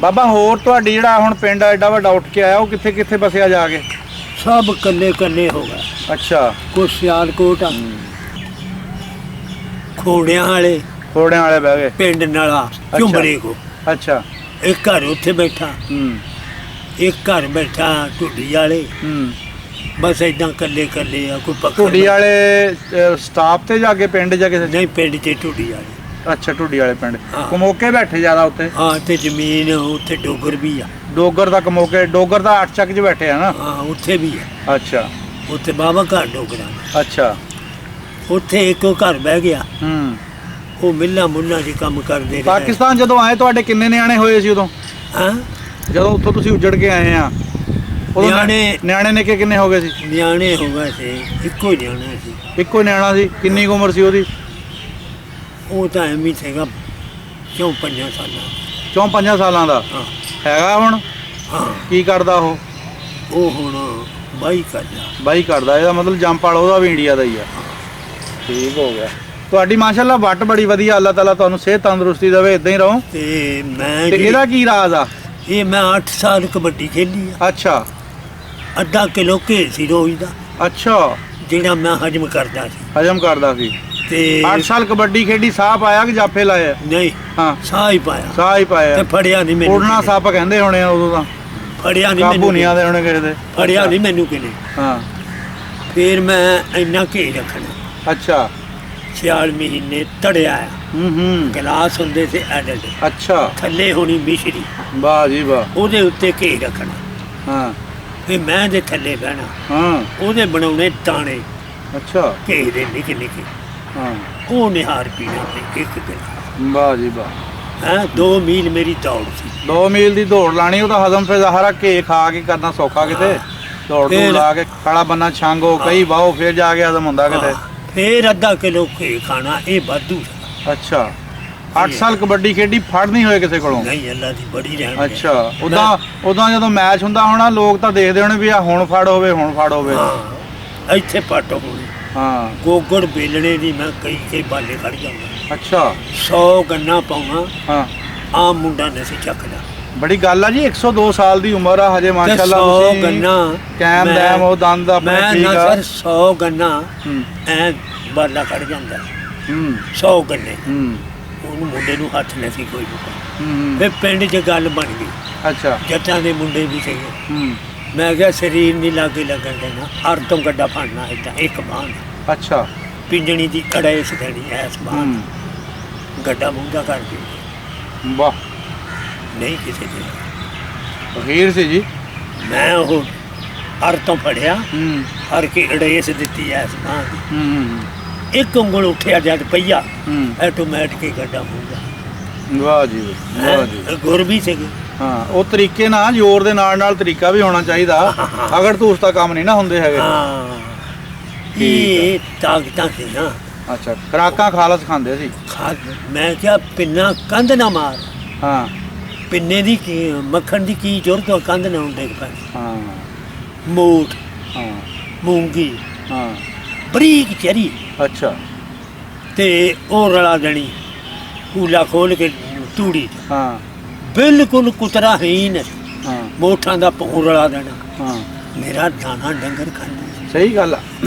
ਬਾਬਾ। ਹੋਰ ਤੁਹਾਡੀ ਜਿਹੜਾ ਹੁਣ ਪਿੰਡ ਐਡਾ ਵੱਡਾ ਉੱਠ ਕੇ ਆਇਆ, ਉਹ ਕਿੱਥੇ ਕਿੱਥੇ ਬਸਿਆ ਜਾ ਕੇ? ਸਭ ਕੱਲੇ ਕੱਲੇ ਹੋ ਗਏ। ਅੱਛਾ। ਕੁਛ ਸਿਆਲਕੋਟ ਆ, ਖੋੜਿਆਂ ਵਾਲੇ ਖੋੜਿਆਂ ਵਾਲੇ ਬਹਿ ਗਏ। ਪਿੰਡ ਨਾਲਾ ਝੁੰਬਰੇ ਕੋ ਅੱਛਾ। ਇੱਕ ਘਰ ਉੱਥੇ ਬੈਠਾ, ਇੱਕ ਘਰ ਬੈਠਾ ਢੁੱਡੀ ਵਾਲੇ। ਬਸ ਏਦਾਂ ਕੱਲੇ ਕੱਲੇ ਆ। ਕੋਈ ਪੱਕਾ ਢੁੱਡੀ ਵਾਲੇ ਸਟਾਪ ਤੇ ਜਾ ਕੇ ਪਿੰਡ ਜਾ ਕੇ? ਨਹੀਂ, ਪਿੰਡ 'ਚ ਢੁੱਡੀ ਵਾਲੇ। ਅੱਛਾ, ਢੁੱਡੀ ਵਾਲੇ ਪਿੰਡ ਹਾਂ। ਕਮੋਕੇ ਬੈਠੇ ਜ਼ਿਆਦਾ ਉੱਤੇ? ਹਾਂ, ਤੇ ਜ਼ਮੀਨ ਉੱਥੇ ਡੋਗਰ ਵੀ ਆ। ਡੋਗਰ ਦਾ ਕਮੋਕੇ, ਡੋਗਰ ਦਾ 8 ਚੱਕ 'ਚ ਬੈਠੇ ਆ ਨਾ? ਹਾਂ, ਉੱਥੇ ਵੀ ਆ। ਅੱਛਾ ਉੱਥੇ ਬਾਬਾ ਘਰ ਡੋਗਰਾਂ ਦਾ। ਅੱਛਾ। ਉੱਥੇ ਇੱਕੋ ਘਰ ਬਹਿ ਗਿਆ। ਉਹ ਮਿੱਲਾਂ ਮੁੰਨਾਂ 'ਚ ਕੰਮ ਕਰਦੇ ਰਹੇ। ਪਾਕਿਸਤਾਨ ਜਦੋਂ ਆਏ ਤੁਹਾਡੇ ਕਿੰਨੇ ਨਿਆਣੇ ਹੋਏ ਸੀ ਉਦੋਂ? ਹਾਂ, ਜਦੋਂ ਉੱਥੋਂ ਤੁਸੀਂ ਉੱਜੜ ਕੇ ਆਏ ਆ ਉਦੋਂ ਨਿਆਣੇ ਨਿੱਕੇ ਕਿੰਨੇ ਹੋ ਗਏ ਸੀ? ਨਿਆਣੇ ਹੋ ਗਏ ਸੀ, ਇੱਕੋ ਹੀ ਨਿਆਣਾ ਸੀ। ਇੱਕੋ ਨਿਆਣਾ ਸੀ? ਕਿੰਨੀ ਕੁ ਉਮਰ ਸੀ ਉਹਦੀ? ਉਹ ਤਾਂ ਐਵੇਂ ਸੀਗਾ 4-5 ਸਾਲਾਂ। 4-5 ਸਾਲਾਂ ਦਾ ਹਾਂ ਹੈਗਾ ਹੁਣ? ਹਾਂ। ਕੀ ਕਰਦਾ ਉਹ? ਉਹ ਹੁਣ ਬਾਈ ਕਰਦਾ। ਬਾਈ ਕਰਦਾ। ਇਹਦਾ ਮਤਲਬ ਜੰਪਾਲ ਉਹਦਾ ਵੀ ਇੰਡੀਆ ਦਾ ਹੀ ਆ। ਠੀਕ ਹੋ ਗਿਆ। ਤੁਹਾਡੀ ਮਾਸ਼ਾਅੱਲਾ ਵੱਟ ਬੜੀ ਵਧੀਆ। ਅੱਲਾਹ ਤਾਲਾ ਤੁਹਾਨੂੰ ਸਿਹਤ ਤੰਦਰੁਸਤੀ ਦੇਵੇ, ਇਦਾਂ ਹੀ ਰਹੋ। ਤੇ ਮੈਂ ਤੇ ਇਹਦਾ ਕੀ ਰਾਜ਼ ਆ? ਇਹ ਮੈਂ 8 ਸਾਲ ਕਬੱਡੀ ਖੇਲੀ ਆ। ਅੱਛਾ। ਅੱਧਾ ਕਿਲੋ ਘੇ ਸੀ ਰੋਜ਼ ਦਾ, ਅੱਛਾ। ਜਿਹੜਾ ਮੈਂ ਹਜਮ ਕਰਦਾ ਸੀ। ਹਜਮ ਕਰਦਾ ਸੀ। ਤੇ 8 ਸਾਲ ਕਬੱਡੀ ਖੇਡੀ, ਸਾਹ ਪਾਇਆ ਕਿ ਜਾਫੇ ਲਾਏ? ਨਹੀਂ, ਹਾਂ, ਸਾਹ ਹੀ ਪਾਇਆ। ਸਾਹ ਹੀ ਪਾਇਆ। ਤੇ ਫੜਿਆ ਨਹੀਂ ਮੈਨੂੰ। ਉੜਨਾ ਸੱਪ ਕਹਿੰਦੇ ਹੋਣੇ ਆ ਉਦੋਂ ਤਾਂ। ਫੜਿਆ ਨਹੀਂ ਕਾਬੂ ਮੈਨੂੰ। ਨਹੀਂ ਆਦੇ ਹੋਣੇ ਕਿਸੇ ਦੇ। ਫੜਿਆ ਨਹੀਂ ਮੈਨੂੰ ਕਿਨੇ। ਹਾਂ। ਫਿਰ ਮੈਂ ਇੰਨਾ ਘੇ ਰੱਖਣਾ। ਅੱਛਾ। 6 ਮਹੀਨੇ ਤੜਿਆ ਆ। ਗਲਾਸ ਹੁੰਦੇ ਸੀ ਐਡਲਟ। ਅੱਛਾ। ਥੱਲੇ ਹੋਣੀ ਮਿਸ਼ਰੀ, ਵਾਹ ਜੀ ਵਾਹ। ਉਹਦੇ ਉੱਤੇ ਘੇ ਰੱਖਣਾ। ਹਾਂ। ਫਿਰ ਮੈਂ ਦੇ ਥੱਲੇ ਬਹਿਣਾ। ਹਾਂ। ਉਹਦੇ ਬਣਾਉਣੇ ਦਾਣੇ ਅੱਛਾ। ਘੇ ਦੇ ਨਿੱਕੇ ਨਿੱਕੇ। ਹਾਂ। ਉਹ ਨਿਹਾਰ ਪੀਣਾ ਤੇ ਇੱਕ ਦਿਨ। ਵਾਹ ਜੀ ਵਾਹ। ਹੈਂ, 2 ਮੀਲ ਮੇਰੀ ਦੌੜ ਸੀ। 2 ਮੀਲ ਦੀ ਦੌੜ ਲਾਣੀ, ਉਹ ਤਾਂ ਹਜ਼ਮ ਫਿਰ ਜ਼ਾਹਰਾ ਘੇ ਖਾ ਕੇ ਕਰਨਾ ਸੌਖਾ ਕਿਤੇ। ਦੌੜ ਦੂੜ ਲਾ ਕੇ ਖੜਾ ਬੰਨਾ ਛਾਂਗੋ ਕਈ ਵਾਹੋ, ਫਿਰ ਜਾ ਕੇ ਹਜ਼ਮ ਹੁੰਦਾ ਕਿਤੇ। ਫਿਰ ਅੱਧਾ ਕਿਲੋ ਘੇ ਖਾਣਾ, ਇਹ ਵਾਧੂ। ਅੱਛਾ। 8 ਸਾਲ ਕਬੱਡੀ ਖੇਡੀ, ਫੜ ਨਹੀਂ ਹੋਏ ਕਿਸੇ ਕੋਲੋਂ? ਨਹੀਂ, ਅੱਲਾ ਦੀ ਬੜੀ ਰਹਿਮਤ। ਅੱਛਾ। ਉਦਾਂ ਜਦੋਂ ਮੈਚ ਹੁੰਦਾ ਹੋਣਾ, ਲੋਕ ਤਾਂ ਦੇਖਦੇ ਹੋਣੇ ਵੀ ਆ ਹੁਣ ਫੜ ਹੋਵੇ, ਹੁਣ ਫੜ ਹੋਵੇ। ਹਾਂ, ਇੱਥੇ ਪੱਟ ਹੋਣੀ। ਹਾਂ। ਗੋਗੜ ਬੇਲਣੇ ਦੀ ਮੈਂ ਕਈ ਬਾਲੇ ਖੜ ਜਾਂਦਾ। ਅੱਛਾ। 100 ਗੰਨਾ ਪਾਉਣਾ। ਹਾਂ। ਆਮ ਮੁੰਡਾ ਨਹੀਂ ਸੀ ਚੱਕਦਾ। ਬੜੀ ਗੱਲ ਆ ਜੀ। 102 ਸਾਲ ਦੀ ਉਮਰ ਆ ਹਜੇ ਮਾਸ਼ਾਅੱਲਾ। 100 ਗੰਨਾ ਕੈਮ ਦੈਮ ਉਹ ਦੰਦ ਆਪਣੇ ਠੀਕ ਆ। ਮੈਂ 100 ਗੰਨਾ ਐ ਬਾਲਾ ਖੜ ਜਾਂਦਾ। 100 ਗੰਨੇ। ਉਹਨੂੰ ਮੁੰਡੇ ਨੂੰ ਹੱਥ ਨਹੀਂ ਸੀ ਕੋਈ ਵੀ। ਫਿਰ ਪਿੰਡ 'ਚ ਗੱਲ ਬਣ ਗਈ। ਅੱਛਾ। ਜੱਟਾਂ ਦੇ ਮੁੰਡੇ ਵੀ ਸੀਗੇ। ਮੈਂ ਕਿਹਾ ਸਰੀਰ ਨਹੀਂ ਲਾਗੇ ਲੱਗਣ ਦੇਣਾ, ਹਰ ਤੋਂ ਗੱਡਾ ਫੜਨਾ ਏਦਾਂ ਇੱਕ ਬਾਂਹ। ਅੱਛਾ। ਪਿੰਜਣੀ ਦੀ ਅੜਾਇਸ ਦੇਣੀ ਐਸ ਬਾਂਹ, ਗੱਡਾ ਮੁੰਡਾ ਕਰਕੇ। ਵਾਹ। ਨਹੀਂ ਕਿਸੇ ਦੇ ਫਕੀਰ ਸੀ ਜੀ। ਮੈਂ ਉਹ ਹਰ ਤੋਂ ਫੜਿਆ, ਹਰ ਕੇ ਅੜਾਇਸ ਦਿੱਤੀ ਐਸ ਬਾਂਹ ਦੀ। ਇੱਕ ਉਂਗਲ ਉੱਠਿਆ ਜਦ ਪਈਆ, ਆਟੋਮੈਟਿਕ ਹੀ ਗੱਡਾ ਮੁੰਡਾ। ਵਾਹ ਜੀ ਵਾਹ ਜੀ। ਗੁਰ ਵੀ ਸੀਗੇ। ਹਾਂ, ਉਹ ਤਰੀਕੇ ਨਾਲ ਜ਼ੋਰ ਦੇ ਨਾਲ ਤਰੀਕਾ ਵੀ ਹੋਣਾ ਚਾਹੀਦਾ। ਅਗਰ ਤੂੰ ਉਸ ਦਾ ਕੰਮ ਨਹੀਂ ਨਾ ਹੁੰਦੇ ਹੈਗੇ। ਹਾਂ, ਇਹ ਤਾਕਤਾਂ ਸੀ ਨਾ। ਅੱਛਾ। ਖੁਰਾਕਾਂ ਖਾਲਸ ਖਾਂਦੇ ਸੀ। ਮੈਂ ਕਿਹਾ ਪਿੰਨਾ ਕੰਧ ਨਾ ਮਾਰ। ਹਾਂ। ਪਿੰਨੇ ਦੀ ਮੱਖਣ ਦੀ ਕੀ ਜ਼ਰੂਰਤ ਹੈ, ਕੰਧ ਨਾ ਡਿੱਗ ਪੈ। ਹਾਂ। ਮੋਠ, ਹਾਂ। ਮੂੰਗੀ, ਹਾਂ। ਬਰੀਕ ਚਰੀ, ਅੱਛਾ। ਤੇ ਉਹ ਰਲਾ ਦੇਣੀ ਕੂਲਾ ਖੋਲ ਕੇ ਤੂੜੀ। ਹਾਂ। ਬਿਲਕੁਲ ਕੁਤਰਾ ਹੀ ਨਹੀਂ। ਹਾਂ। ਮੋਠਾਂ ਦਾ ਭੌਂ ਰਲਾ ਦੇਣਾ। ਹਾਂ। ਮੇਰਾ ਦਾਣਾ ਡੰਗਰ ਖਾਂਦਾ। ਸਹੀ ਗੱਲ ਆ।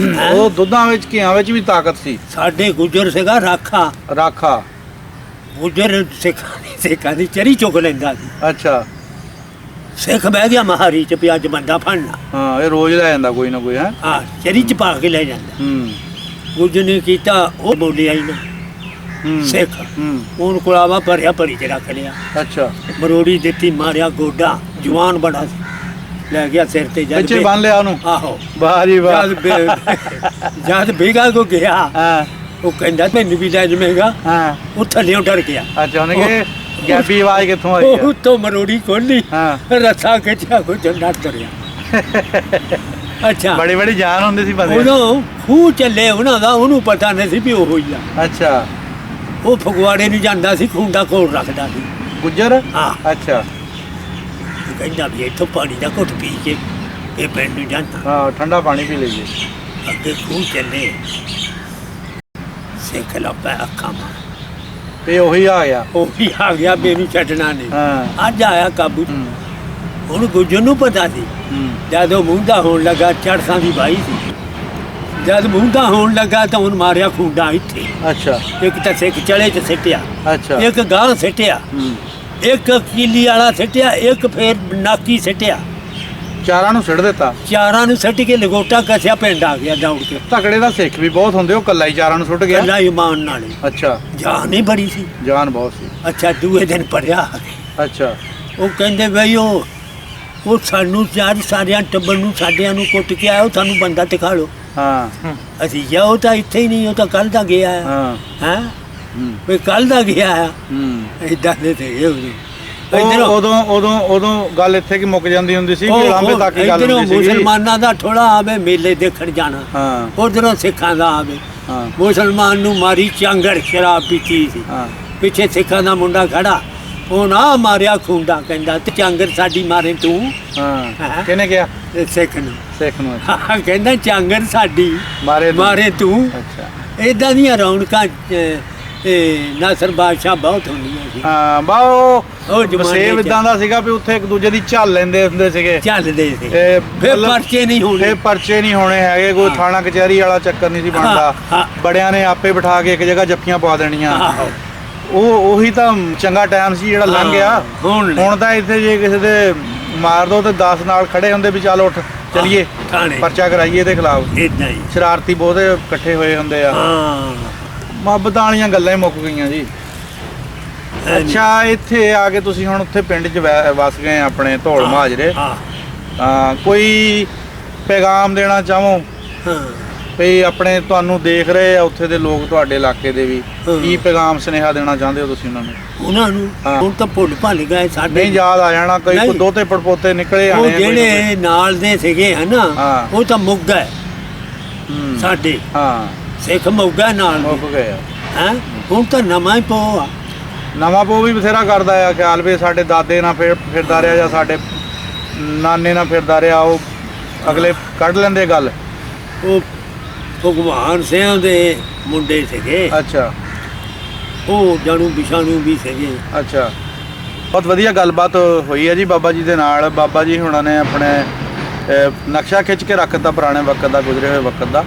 ਉਹ ਦੁੱਧਾਂ ਵਿੱਚ ਘਿਆਂ ਵਿੱਚ ਵੀ ਤਾਕਤ ਸੀ। ਸਾਡੇ ਗੁੱਜਰ ਸੀਗਾ ਰਾਖਾ। ਰਾਖਾ। ਗੁੱਜਰ ਸਿੱਖਾਂ ਦੀ ਚਰੀ ਚੁੱਕ ਲੈਂਦਾ ਸੀ। ਅੱਛਾ। ਸਿੱਖ ਬਹਿ ਗਿਆ ਮਹਾਰੀ ਚ ਵੀ ਅੱਜ ਬੰਦਾ ਫੜਨਾ। ਹਾਂ, ਇਹ ਰੋਜ਼ ਲੈ ਜਾਂਦਾ ਕੋਈ ਨਾ ਕੋਈ। ਹੈ। ਹਾਂ, ਚਰੀ ਚ ਪਾ ਕੇ ਲੈ ਜਾਂਦਾ। ਗੁੱਜਰ ਨੇ ਕੀਤਾ, ਉਹ ਬੋਲੀ ਆਈ ਨਾ ਸਿੱਖ। ਉਹਨੂੰ ਕੁਲਾਵਾ ਭਰਿਆ, ਭਰੀ ਚ ਰੱਖ ਲਿਆ। ਅੱਛਾ। ਮਰੋੜੀ ਦਿੱਤੀ, ਮਾਰਿਆ ਗੋਡਾ, ਜਵਾਨ ਬੜਾ ਸੀ, ਲੈ ਗਿਆ ਸਿਰ ਤੇ। ਪਿੱਛੇ ਬੰਨ ਲਿਆ ਉਹਨੂੰ। ਆਹੋ। ਵਾਹ ਜੀ ਵਾਹ। ਜਦ ਬੇਗਾ ਕੋ ਗਿਆ, ਹਾਂ। ਉਹ ਕਹਿੰਦਾ ਮੈਨੂੰ ਵੀ ਲੈ ਜਮੇਗਾ। ਹਾਂ। ਉਹ ਥੱਲਿਓਂ ਡਰ ਗਿਆ। ਅੱਛਾ। ਉਹਨੇ ਕਿ ਗੈਬੀ ਆਵਾਜ਼ ਕਿੱਥੋਂ ਆਈ? ਉਹ ਤੋਂ ਮਰੋੜੀ ਖੋਲੀ, ਹਾਂ। ਰੱਸਾ ਖਿੱਚਿਆ, ਕੋ ਜੰਨਾ ਤੁਰਿਆ। ਅੱਛਾ। ਬੜੀ ਬੜੀ ਜਾਨ ਹੁੰਦੀ ਸੀ ਬੰਦੇ। ਉਦੋਂ ਖੂਹ ਚੱਲੇ ਉਹਨਾਂ ਦਾ, ਉਹਨੂੰ ਪਤਾ ਨਹੀਂ ਸੀ ਵੀ ਉਹ ਹੋਈ ਆ। ਅੱਛਾ। ਉਹ ਫਗਵਾੜੇ ਨੂੰ ਜਾਂਦਾ ਸੀ, ਖੁੰਡਾ ਕੋਲ ਰੱਖਦਾ ਸੀ। ਗੁੱਜਰ। ਹਾਂ। ਅੱਛਾ। ਕਹਿੰਦਾ ਵੀ ਇੱਥੋਂ ਪਾਣੀ ਦਾ ਘੁੱਟ ਪੀ ਕੇ ਇਹ ਪਿੰਡ ਨੂੰ ਜਾਂਦਾ। ਹਾਂ, ਠੰਡਾ ਪਾਣੀ ਪੀ ਲਈਏ। ਅੱਗੇ ਖੂਹ ਚੱਲੇ, ਸਿੱਖ ਲੱਭਾ ਅੱਖਾਂ ਮਾਰ ਤੇ ਉਹੀ ਆ ਗਿਆ। ਉਹ ਵੀ ਆ ਗਿਆ, ਮੈਨੂੰ ਛੱਡਣਾ ਨਹੀਂ। ਹਾਂ। ਅੱਜ ਆਇਆ ਕਾਬੂ। ਹੂੰ। ਹੁਣ ਗੁੱਜਰ ਨੂੰ ਪਤਾ ਸੀ, ਹੂੰ। ਜਦੋਂ ਮੂੰਹਦਾ ਹੋਣ ਲੱਗਾ ਚੜਸਾਂ ਦੀ ਬਾਈ ਸੀ, ਜਦ ਮੂੰਹਦਾ ਹੋਣ ਲੱਗਾ ਤਾਂ ਹੁਣ ਮਾਰਿਆ ਖੁੰਡਾ ਇੱਥੇ। ਅੱਛਾ ਇੱਕ ਤਾਂ ਸਿੱਖ ਚਲੇ ਚ ਸਿੱਟਿਆ, ਅੱਛਾ। ਇੱਕ ਗਾਂ ਸਿੱਟਿਆ, ਹੂੰ। ਇੱਕ ਕੀਲੀ ਵਾਲਾ ਸਿੱਟਿਆ, ਇੱਕ ਫੇਰ ਨਾਕੀ ਸਿੱਟਿਆ। ਚਾਰਾਂ ਨੂੰ ਸਿੱਟ ਦਿੱਤਾ। ਚਾਰਾਂ ਨੂੰ ਸਿੱਟ ਕੇ ਲਗੋਟਾ ਕੱਸਿਆ, ਪਿੰਡ ਆ ਗਿਆ ਦੌੜ ਕੇ। ਤਕੜੇ ਦਾ ਸਿੱਖ ਵੀ ਬਹੁਤ ਹੁੰਦੇ, ਉਹ ਕੱਲਾ ਹੀ ਚਾਰਾਂ ਨੂੰ ਸੁੱਟ ਗਿਆ। ਗੱਲਾਂ ਇਮਾਨ ਨਾਲ ਹੀ। ਅੱਛਾ। ਜਾਨ ਹੀ ਬੜੀ ਸੀ। ਜਾਨ ਬਹੁਤ ਸੀ। ਅੱਛਾ, ਦੂਏ ਦਿਨ ਪੜਿਆ। ਅੱਛਾ। ਉਹ ਕਹਿੰਦੇ ਬਈ ਉਹ ਸਾਨੂੰ ਸਾਰਿਆਂ ਟੱਬਰ ਨੂੰ ਸਾਡਿਆਂ ਨੂੰ ਕੁੱਟ ਕੇ ਆਇਆ, ਉਹ ਸਾਨੂੰ ਬੰਦਾ ਦਿਖਾ ਲਓ। ਹਾਂ। ਅਸੀਂ ਕਿਹਾ ਉਹ ਤਾਂ ਇੱਥੇ ਹੀ ਨਹੀਂ, ਉਹ ਤਾਂ ਕੱਲ ਦਾ ਗਿਆ ਹੈ। ਹਾਂ। ਹੈਂ ਹੂੰ। ਵੀ ਕੱਲ ਦਾ ਗਿਆ ਹੈ। ਹੂੰ। ਇਦਾਂ ਦੇ ਤੇ ਉਦੋਂ ਗੱਲ ਇੱਥੇ ਕੀ ਮੁੱਕ ਜਾਂਦੀ ਹੁੰਦੀ ਸੀ ਕਿ ਲਾਂਬੇ ਤੱਕ ਹੀ ਗੱਲ ਇਧਰੋਂ ਹੁੰਦੀ ਸੀ। ਮੁਸਲਮਾਨਾਂ ਦਾ ਥੋੜਾ ਆਵੇ ਮੇਲੇ ਦੇਖਣ ਜਾਣਾ, ਹਾਂ। ਉਧਰੋਂ ਸਿੱਖਾਂ ਦਾ ਆਵੇ। ਹਾਂ। ਮੁਸਲਮਾਨ ਨੂੰ ਮਾਰੀ ਚਾਂਗੜ ਸ਼ਰਾਬ ਪੀਤੀ ਸੀ, ਹਾਂ। ਪਿੱਛੇ ਸਿੱਖਾਂ ਦਾ ਮੁੰਡਾ ਖੜਾ, ਉਹ ਨਾ ਮਾਰਿਆ ਖੁੰਡਾ, ਕਹਿੰਦਾ ਤੇ ਚਾਂਗੜ ਸਾਡੀ ਮਾਰੇ ਤੂੰ। ਹਾਂ। ਕਿਹਨੇ ਕਿਹਾ? ਤੇ ਸਿੱਖ ਨੂੰ। ਸਿੱਖ ਨੂੰ। ਕਹਿੰਦਾ ਚਾਂਗੜ ਸਾਡੀ ਮਾਰੇ ਤੂੰ। ਅੱਛਾ। ਇਦਾਂ ਦੀਆਂ ਰੌਣਕਾਂ ਨਾਸਰ ਬਾਦਸ਼ਾਹ ਬਹੁਤ ਹੁੰਦੀਆਂ ਸੀ। ਹਾਂ। ਉਹ ਜ਼ਮਾਨੇ ਸੇਵ ਇਦਾਂ ਦਾ ਸੀਗਾ ਵੀ ਉੱਥੇ ਇੱਕ ਦੂਜੇ ਦੀ ਝੱਲ ਲੈਂਦੇ ਹੁੰਦੇ ਸੀਗੇ। ਚੱਲਦੇ ਸੀ, ਇਹ ਫਿਰ ਮਤਲਬ ਪਰਚੇ ਨਹੀਂ ਹੋਣੇ। ਇਹ ਪਰਚੇ ਨਹੀਂ ਹੋਣੇ ਹੈਗੇ, ਕੋਈ ਹਾਂ। ਥਾਣਾ ਕਚਹਿਰੀ ਵਾਲਾ ਚੱਕਰ ਨਹੀਂ ਸੀ ਬਣਦਾ। ਹਾਂ। ਬੜਿਆਂ ਨੇ ਆਪੇ ਬਿਠਾ ਕੇ ਇੱਕ ਜਗ੍ਹਾ ਜੱਫੀਆਂ ਪਵਾ ਦੇਣੀਆਂ। ਆਹੋ। ਉਹੀ ਤਾਂ ਚੰਗਾ ਟਾਈਮ ਸੀ ਜਿਹੜਾ ਲੰਘ ਗਿਆ। ਹੁਣ ਤਾਂ ਇੱਥੇ ਜੇ ਕਿਸੇ ਦੇ ਮਾਰ ਦੋ ਤੇ 10 ਨਾਲ ਖੜੇ ਹੁੰਦੇ ਵੀ ਚੱਲ ਉੱਠ ਚਲੀਏ ਥਾਣੇ ਪਰਚਾ ਕਰਾਈਏ ਇਹਦੇ ਖਿਲਾਫ। ਇਦਾਂ ਹੀ। ਸ਼ਰਾਰਤੀ ਬਹੁਤੇ ਇਕੱਠੇ ਹੋਏ ਹੁੰਦੇ ਆ। ਹਾਂ। ਮੁਹੱਬਤਾਂ ਵਾਲੀਆਂ ਗੱਲਾਂ ਹੀ ਮੁੱਕ ਗਈਆਂ ਜੀ। ਅੱਛਾ, ਇੱਥੇ ਆ ਕੇ ਤੁਸੀਂ ਹੁਣ ਉੱਥੇ ਪਿੰਡ 'ਚ ਵਸ ਗਏ ਆਪਣੇ ਧੌਲ ਮਾਜਰੇ। ਹਾਂ। ਕੋਈ ਪੈਗਾਮ ਦੇਣਾ ਚਾਹੋ ਹਾਂ। ਵੀ ਆਪਣੇ ਤੁਹਾਨੂੰ ਦੇਖ ਰਹੇ ਆ ਉੱਥੇ ਦੇ ਲੋਕ, ਤੁਹਾਡੇ ਇਲਾਕੇ ਦੇ ਵੀ, ਕੀ ਪੈਗਾਮ ਸੁਨੇਹਾ ਦੇਣਾ ਚਾਹੁੰਦੇ ਹੋ ਤੁਸੀਂ ਉਹਨਾਂ ਨੂੰ? ਹਾਂ। ਹੁਣ ਤਾਂ ਭੁੱਲ ਭੱਲ ਗਏ ਸਾਡੇ, ਨਹੀਂ ਯਾਦ ਆ ਜਾਣਾ। ਕਈ ਕੋ ਦੋਤੇ ਪੜਪੋਤੇ ਨਿਕਲੇ ਆਣੇ ਉਹ ਜਿਹੜੇ ਨਾਲ ਦੇ ਸੀਗੇ ਹਨਾ, ਹਾਂ। ਉਹ ਤਾਂ ਮੁੱਕ ਗਏ ਸਾਡੇ। ਹਾਂ। ਸਿੱਖ ਮੁੱਕ ਗਏ ਨਾਲ ਮੁੱਕ ਗਏ ਆ। ਹੈ। ਹੁਣ ਤਾਂ ਨਵਾਂ ਹੀ ਪੋ ਆ। ਨਵਾਂ ਪੋ ਵੀ ਬਥੇਰਾ ਕਰਦਾ ਆ ਖਿਆਲ ਵੀ ਸਾਡੇ ਦਾਦੇ ਨਾਲ ਫਿਰਦਾ ਰਿਹਾ ਜਾਂ ਸਾਡੇ ਨਾਨੇ ਨਾਲ ਫਿਰਦਾ ਰਿਹਾ। ਉਹ ਅਗਲੇ ਕੱਢ ਲੈਂਦੇ ਗੱਲ। ਉਹ ਭਗਵਾਨ ਸਿੰਘ ਦੇ ਮੁੰਡੇ ਸੀਗੇ। ਅੱਛਾ। ਉਹ ਜਾਣੂ ਵਿਸ਼ਾਣੂ ਵੀ ਸੀਗੇ। ਅੱਛਾ। ਬਹੁਤ ਵਧੀਆ ਗੱਲਬਾਤ ਹੋਈ ਹੈ ਜੀ ਬਾਬਾ ਜੀ ਦੇ ਨਾਲ। ਬਾਬਾ ਜੀ ਹੁਣਾਂ ਨੇ ਆਪਣੇ ਨਕਸ਼ਾ ਖਿੱਚ ਕੇ ਰੱਖਤਾ ਪੁਰਾਣੇ ਵਕਤ ਦਾ, ਗੁਜ਼ਰੇ ਹੋਏ ਵਕਤ ਦਾ।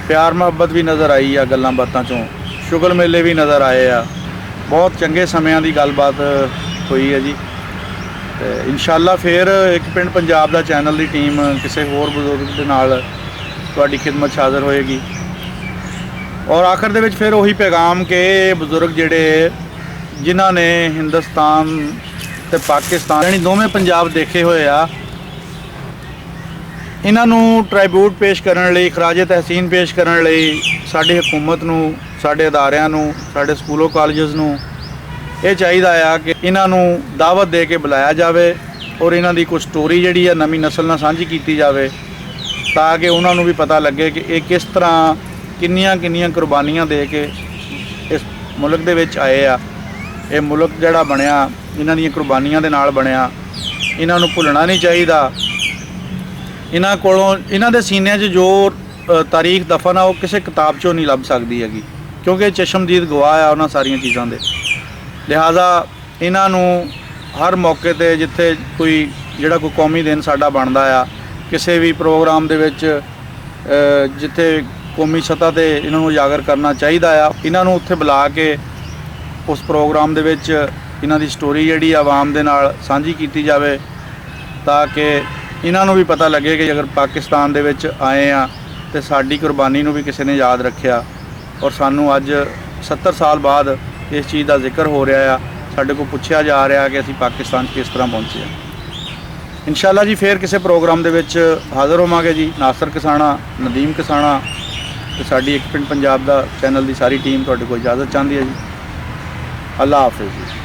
ਪਿਆਰ ਮੁਹੱਬਤ ਵੀ ਨਜ਼ਰ ਆਈ ਆ ਗੱਲਾਂ ਬਾਤਾਂ 'ਚੋਂ, ਸ਼ੁਗਲ ਮੇਲੇ ਵੀ ਨਜ਼ਰ ਆਏ ਆ। ਬਹੁਤ ਚੰਗੇ ਸਮਿਆਂ ਦੀ ਗੱਲਬਾਤ ਹੋਈ ਹੈ ਜੀ। ਤੇ ਇਨਸ਼ਾਅੱਲਾ ਫਿਰ ਇੱਕ ਪਿੰਡ ਪੰਜਾਬ ਦਾ ਚੈਨਲ ਦੀ ਟੀਮ ਕਿਸੇ ਹੋਰ ਬਜ਼ੁਰਗ ਦੇ ਨਾਲ ਤੁਹਾਡੀ ਖਿਦਮਤ 'ਚ ਹਾਜ਼ਰ ਹੋਏਗੀ। ਔਰ ਆਖਰ ਦੇ ਵਿੱਚ ਫਿਰ ਉਹੀ ਪੈਗਾਮ ਕਿ ਬਜ਼ੁਰਗ ਜਿਹੜੇ ਜਿਨ੍ਹਾਂ ਨੇ ਹਿੰਦੁਸਤਾਨ ਤੇ ਪਾਕਿਸਤਾਨ ਯਾਨੀ ਦੋਵੇਂ ਪੰਜਾਬ ਦੇਖੇ ਹੋਏ ਆ, ਇਹਨਾਂ ਨੂੰ ਟ੍ਰਾਈਬਿਊਟ ਪੇਸ਼ ਕਰਨ ਲਈ, ਖਰਾਜੇ ਤਹਿਸੀਨ ਪੇਸ਼ ਕਰਨ ਲਈ ਸਾਡੀ ਹਕੂਮਤ ਨੂੰ, ਸਾਡੇ ਅਦਾਰਿਆਂ ਨੂੰ, ਸਾਡੇ ਸਕੂਲੋਂ ਕਾਲਜਸ ਨੂੰ ਇਹ ਚਾਹੀਦਾ ਆ ਕਿ ਇਹਨਾਂ ਨੂੰ ਦਾਵਤ ਦੇ ਕੇ ਬੁਲਾਇਆ ਜਾਵੇ ਔਰ ਇਹਨਾਂ ਦੀ ਕੋਈ ਸਟੋਰੀ ਜਿਹੜੀ ਆ ਨਵੀਂ ਨਸਲ ਨਾਲ ਸਾਂਝੀ ਕੀਤੀ ਜਾਵੇ, ਤਾਂ ਕਿ ਉਹਨਾਂ ਨੂੰ ਵੀ ਪਤਾ ਲੱਗੇ ਕਿ ਇਹ ਕਿਸ ਤਰ੍ਹਾਂ ਕਿੰਨੀਆਂ ਕੁਰਬਾਨੀਆਂ ਦੇ ਕੇ ਇਸ ਮੁਲਕ ਦੇ ਵਿੱਚ ਆਏ ਆ। ਇਹ ਮੁਲਕ ਜਿਹੜਾ ਬਣਿਆ ਇਹਨਾਂ ਦੀਆਂ ਕੁਰਬਾਨੀਆਂ ਦੇ ਨਾਲ ਬਣਿਆ। ਇਹਨਾਂ ਨੂੰ ਭੁੱਲਣਾ ਨਹੀਂ ਚਾਹੀਦਾ। ਇਹਨਾਂ ਕੋਲੋਂ, ਇਹਨਾਂ ਦੇ ਸੀਨਿਆਂ 'ਚ ਜੋ ਤਾਰੀਖ ਦਫਨ ਆ ਉਹ ਕਿਸੇ ਕਿਤਾਬ 'ਚੋਂ ਨਹੀਂ ਲੱਭ ਸਕਦੀ ਹੈਗੀ, ਕਿਉਂਕਿ ਚਸ਼ਮਦੀਦ ਗਵਾਹ ਆ ਉਹਨਾਂ ਸਾਰੀਆਂ ਚੀਜ਼ਾਂ ਦੇ। ਲਿਹਾਜ਼ਾ ਇਹਨਾਂ ਨੂੰ ਹਰ ਮੌਕੇ 'ਤੇ ਜਿੱਥੇ ਕੋਈ ਜਿਹੜਾ ਕੋਈ ਕੌਮੀ ਦਿਨ ਸਾਡਾ ਬਣਦਾ ਆ, ਕਿਸੇ ਵੀ ਪ੍ਰੋਗਰਾਮ ਦੇ ਵਿੱਚ ਜਿੱਥੇ ਕੌਮੀ ਸਤ੍ਹਾ 'ਤੇ ਇਹਨਾਂ ਨੂੰ ਉਜਾਗਰ ਕਰਨਾ ਚਾਹੀਦਾ ਆ। ਇਹਨਾਂ ਨੂੰ ਉੱਥੇ ਬੁਲਾ ਕੇ ਉਸ ਪ੍ਰੋਗਰਾਮ ਦੇ ਵਿੱਚ ਇਹਨਾਂ ਦੀ ਸਟੋਰੀ ਜਿਹੜੀ ਆਵਾਮ ਦੇ ਨਾਲ ਸਾਂਝੀ ਕੀਤੀ ਜਾਵੇ, ਤਾਂ ਕਿ ਇਹਨਾਂ ਨੂੰ ਵੀ ਪਤਾ ਲੱਗੇ ਕਿ ਅਗਰ ਪਾਕਿਸਤਾਨ ਦੇ ਵਿੱਚ ਆਏ ਆ ਤੇ ਸਾਡੀ ਕੁਰਬਾਨੀ ਨੂੰ ਵੀ ਕਿਸੇ ਨੇ ਯਾਦ ਰੱਖਿਆ। ਔਰ ਸਾਨੂੰ ਅੱਜ 70 ਸਾਲ ਬਾਅਦ ਇਸ ਚੀਜ਼ ਦਾ ਜ਼ਿਕਰ ਹੋ ਰਿਹਾ ਆ, ਸਾਡੇ ਕੋਲ ਪੁੱਛਿਆ ਜਾ ਰਿਹਾ ਕਿ ਅਸੀਂ ਪਾਕਿਸਤਾਨ 'ਚ ਕਿਸ ਤਰ੍ਹਾਂ ਪਹੁੰਚੇ ਆ। ਇਨਸ਼ਾਅੱਲਾ ਜੀ ਫਿਰ ਕਿਸੇ ਪ੍ਰੋਗਰਾਮ ਦੇ ਵਿੱਚ ਹਾਜ਼ਰ ਹੋਵਾਂਗੇ ਜੀ। ਨਾਸਰ ਕਿਸਾਣਾ, ਨਦੀਮ ਕਿਸਾਣਾ ਤੇ ਸਾਡੀ ਇੱਕ ਪਿੰਡ ਪੰਜਾਬ ਦਾ ਚੈਨਲ ਦੀ ਸਾਰੀ ਟੀਮ ਤੁਹਾਡੇ ਕੋਲ ਇਜਾਜ਼ਤ ਚਾਹੁੰਦੀ ਹੈ ਜੀ। ਅੱਲਾ ਹਾਫਿਜ਼ ਜੀ।